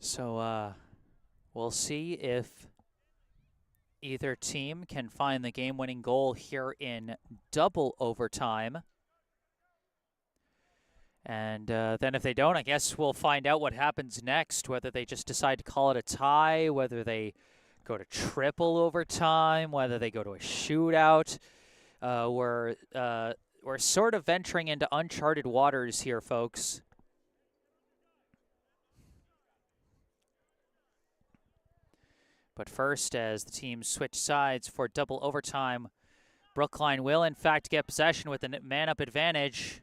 So we'll see if either team can find the game-winning goal here in double overtime. And then if they don't, I guess we'll find out what happens next, whether they just decide to call it a tie, whether they go to triple overtime, whether they go to a shootout. We're sort of venturing into uncharted waters here, folks. But first, as the teams switch sides for double overtime, Brookline will, in fact, get possession with a man-up advantage.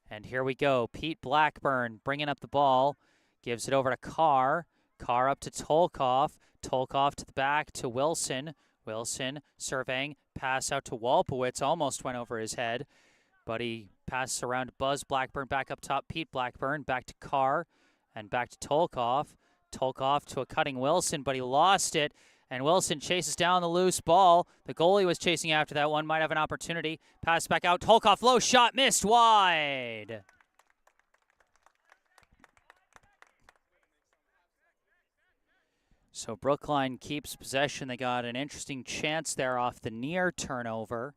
And here we go. Pete Blackburn bringing up the ball. Gives it over to Carr. Carr up to Tolkoff. Tolkoff to the back to Wilson. Wilson surveying. Pass out to Walpowitz. Almost went over his head. But he passes around to Buzz Blackburn. Back up top. Pete Blackburn. Back to Carr. And back to Tolkoff. Tolkoff to a cutting Wilson, but he lost it. And Wilson chases down the loose ball. The goalie was chasing after that one. Might have an opportunity. Pass back out. Tolkoff, low shot, missed wide. So Brookline keeps possession. They got an interesting chance there off the near turnover.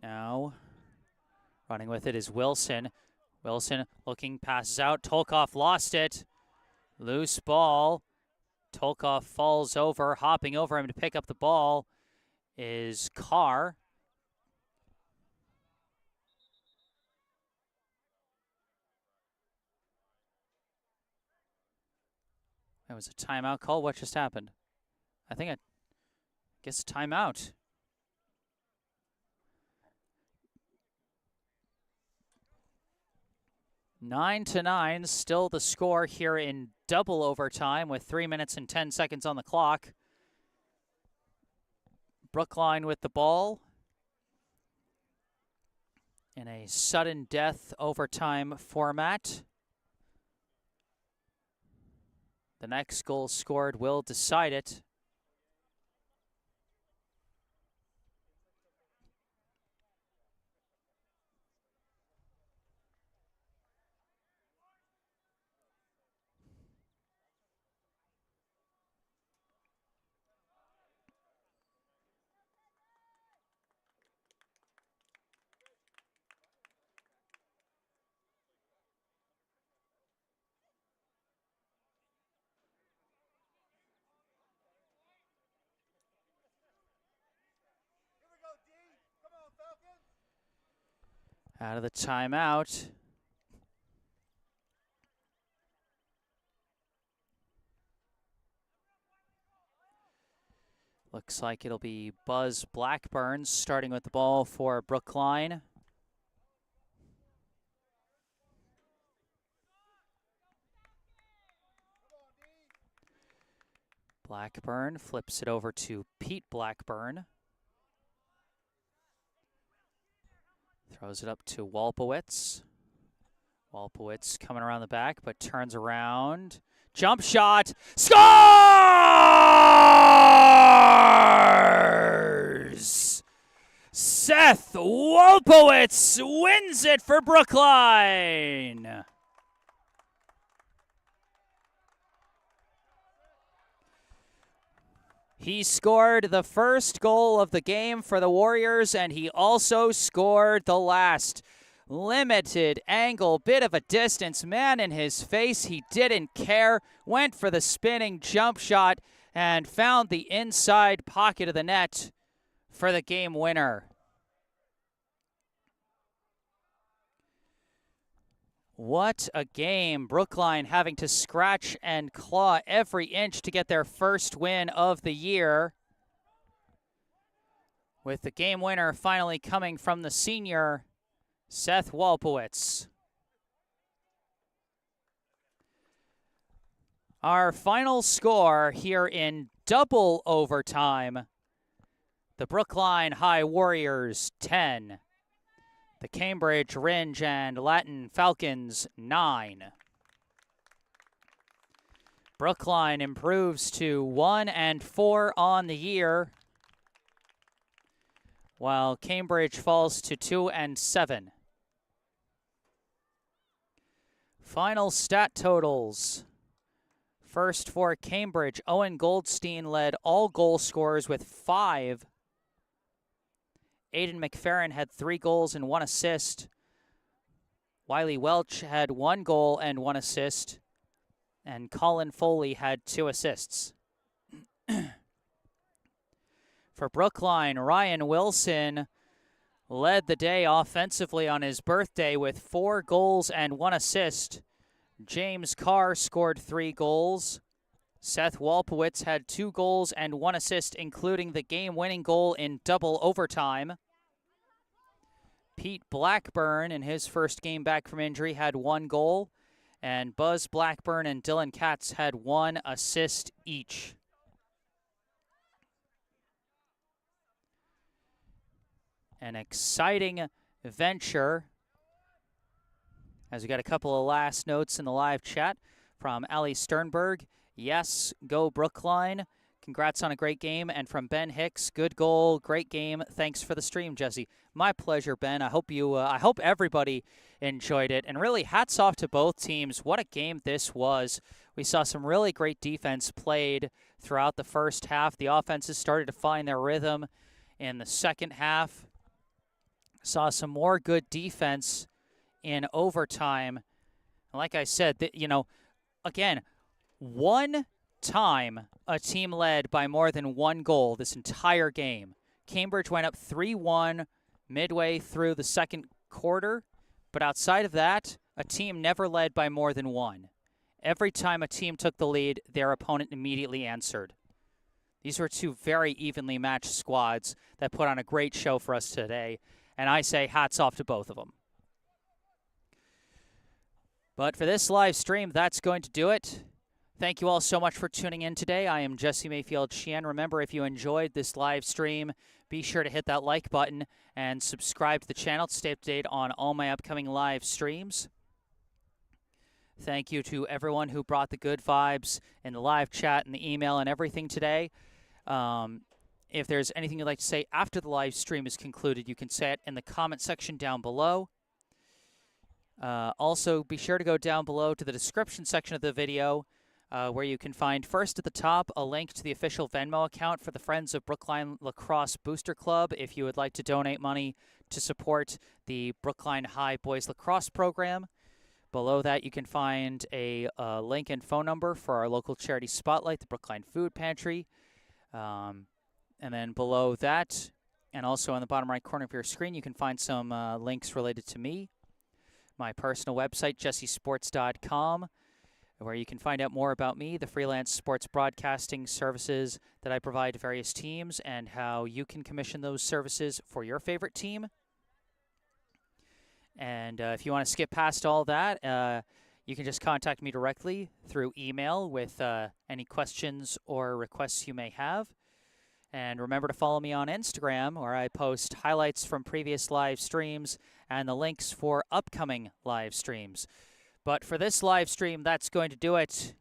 Now, running with it is Wilson. Wilson looking, passes out. Tolkoff lost it. Loose ball. Tolkoff falls over. Hopping over him to pick up the ball is Carr. That was a timeout call. What just happened? I guess a timeout. 9-9, still the score here in double overtime with 3 minutes and 10 seconds on the clock. Brookline with the ball in a sudden death overtime format. The next goal scored will decide it. Out of the timeout. Looks like it'll be Buzz Blackburn starting with the ball for Brookline. Blackburn flips it over to Pete Blackburn. Throws it up to Walpowitz. Walpowitz coming around the back, but turns around. Jump shot. Scores! Seth Walpowitz wins it for Brookline. He scored the first goal of the game for the Warriors, and he also scored the last. Limited angle, bit of a distance, man in his face. He didn't care, went for the spinning jump shot, and found the inside pocket of the net for the game winner. What a game. Brookline having to scratch and claw every inch to get their first win of the year, with the game winner finally coming from the senior, Seth Walpowitz. Our final score here in double overtime, the Brookline High Warriors 10. The Cambridge Rindge and Latin Falcons 9. Brookline improves to 1-4 on the year, while Cambridge falls to 2-7. Final stat totals. First for Cambridge, Owen Goldstein led all goal scorers with 5. Aiden McFerrin had 3 goals and 1 assist. Wiley Welch had 1 goal and 1 assist. And Colin Foley had 2 assists. For Brookline, Ryan Wilson led the day offensively on his birthday with 4 goals and 1 assist. James Carr scored 3 goals. Seth Walpowitz had 2 goals and 1 assist, including the game-winning goal in double overtime. Pete Blackburn, in his first game back from injury, had 1 goal, and Buzz Blackburn and Dylan Katz had 1 assist each. An exciting venture, as we got a couple of last notes in the live chat from Ali Sternberg. Yes, go Brookline. Congrats on a great game. And from Ben Hicks, good goal, great game. Thanks for the stream, Jesse. My pleasure, Ben. I hope everybody enjoyed it. And really, hats off to both teams. What a game this was. We saw some really great defense played throughout the first half. The offenses started to find their rhythm in the second half. Saw some more good defense in overtime. Like I said, again, one time a team led by more than 1 goal this entire game. Cambridge went up 3-1 midway through the second quarter, but outside of that, a team never led by more than 1. Every time a team took the lead, their opponent immediately answered. These were 2 very evenly matched squads that put on a great show for us today, and I say hats off to both of them. But for this live stream, that's going to do it. Thank you all so much for tuning in today. I am Jesse Mayfield-Sheehan. Remember, if you enjoyed this live stream, be sure to hit that like button and subscribe to the channel to stay up to date on all my upcoming live streams. Thank you to everyone who brought the good vibes in the live chat and the email and everything today. If there's anything you'd like to say after the live stream is concluded, you can say it in the comment section down below. Also, be sure to go down below to the description section of the video, where you can find first at the top a link to the official Venmo account for the Friends of Brookline Lacrosse Booster Club if you would like to donate money to support the Brookline High Boys Lacrosse program. Below that, you can find a link and phone number for our local charity spotlight, the Brookline Food Pantry. And then below that, and also on the bottom right corner of your screen, you can find some links related to me. My personal website, jessesports.com, where you can find out more about me, the freelance sports broadcasting services that I provide to various teams, and how you can commission those services for your favorite team. And if you want to skip past all that, You can just contact me directly through email with any questions or requests you may have. And remember to follow me on Instagram, where I post highlights from previous live streams and the links for upcoming live streams. But for this live stream, that's going to do it.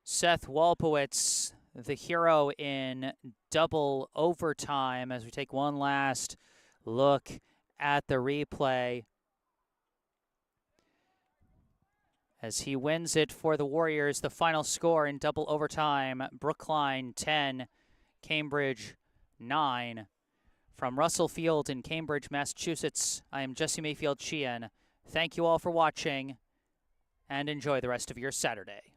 Seth Walpowitz, the hero in double overtime, as we take one last look at the replay. As he wins it for the Warriors, the final score in double overtime, Brookline 10, Cambridge 9. From Russell Field in Cambridge, Massachusetts, I am Jesse Mayfield-Sheehan. Thank you all for watching, and enjoy the rest of your Saturday.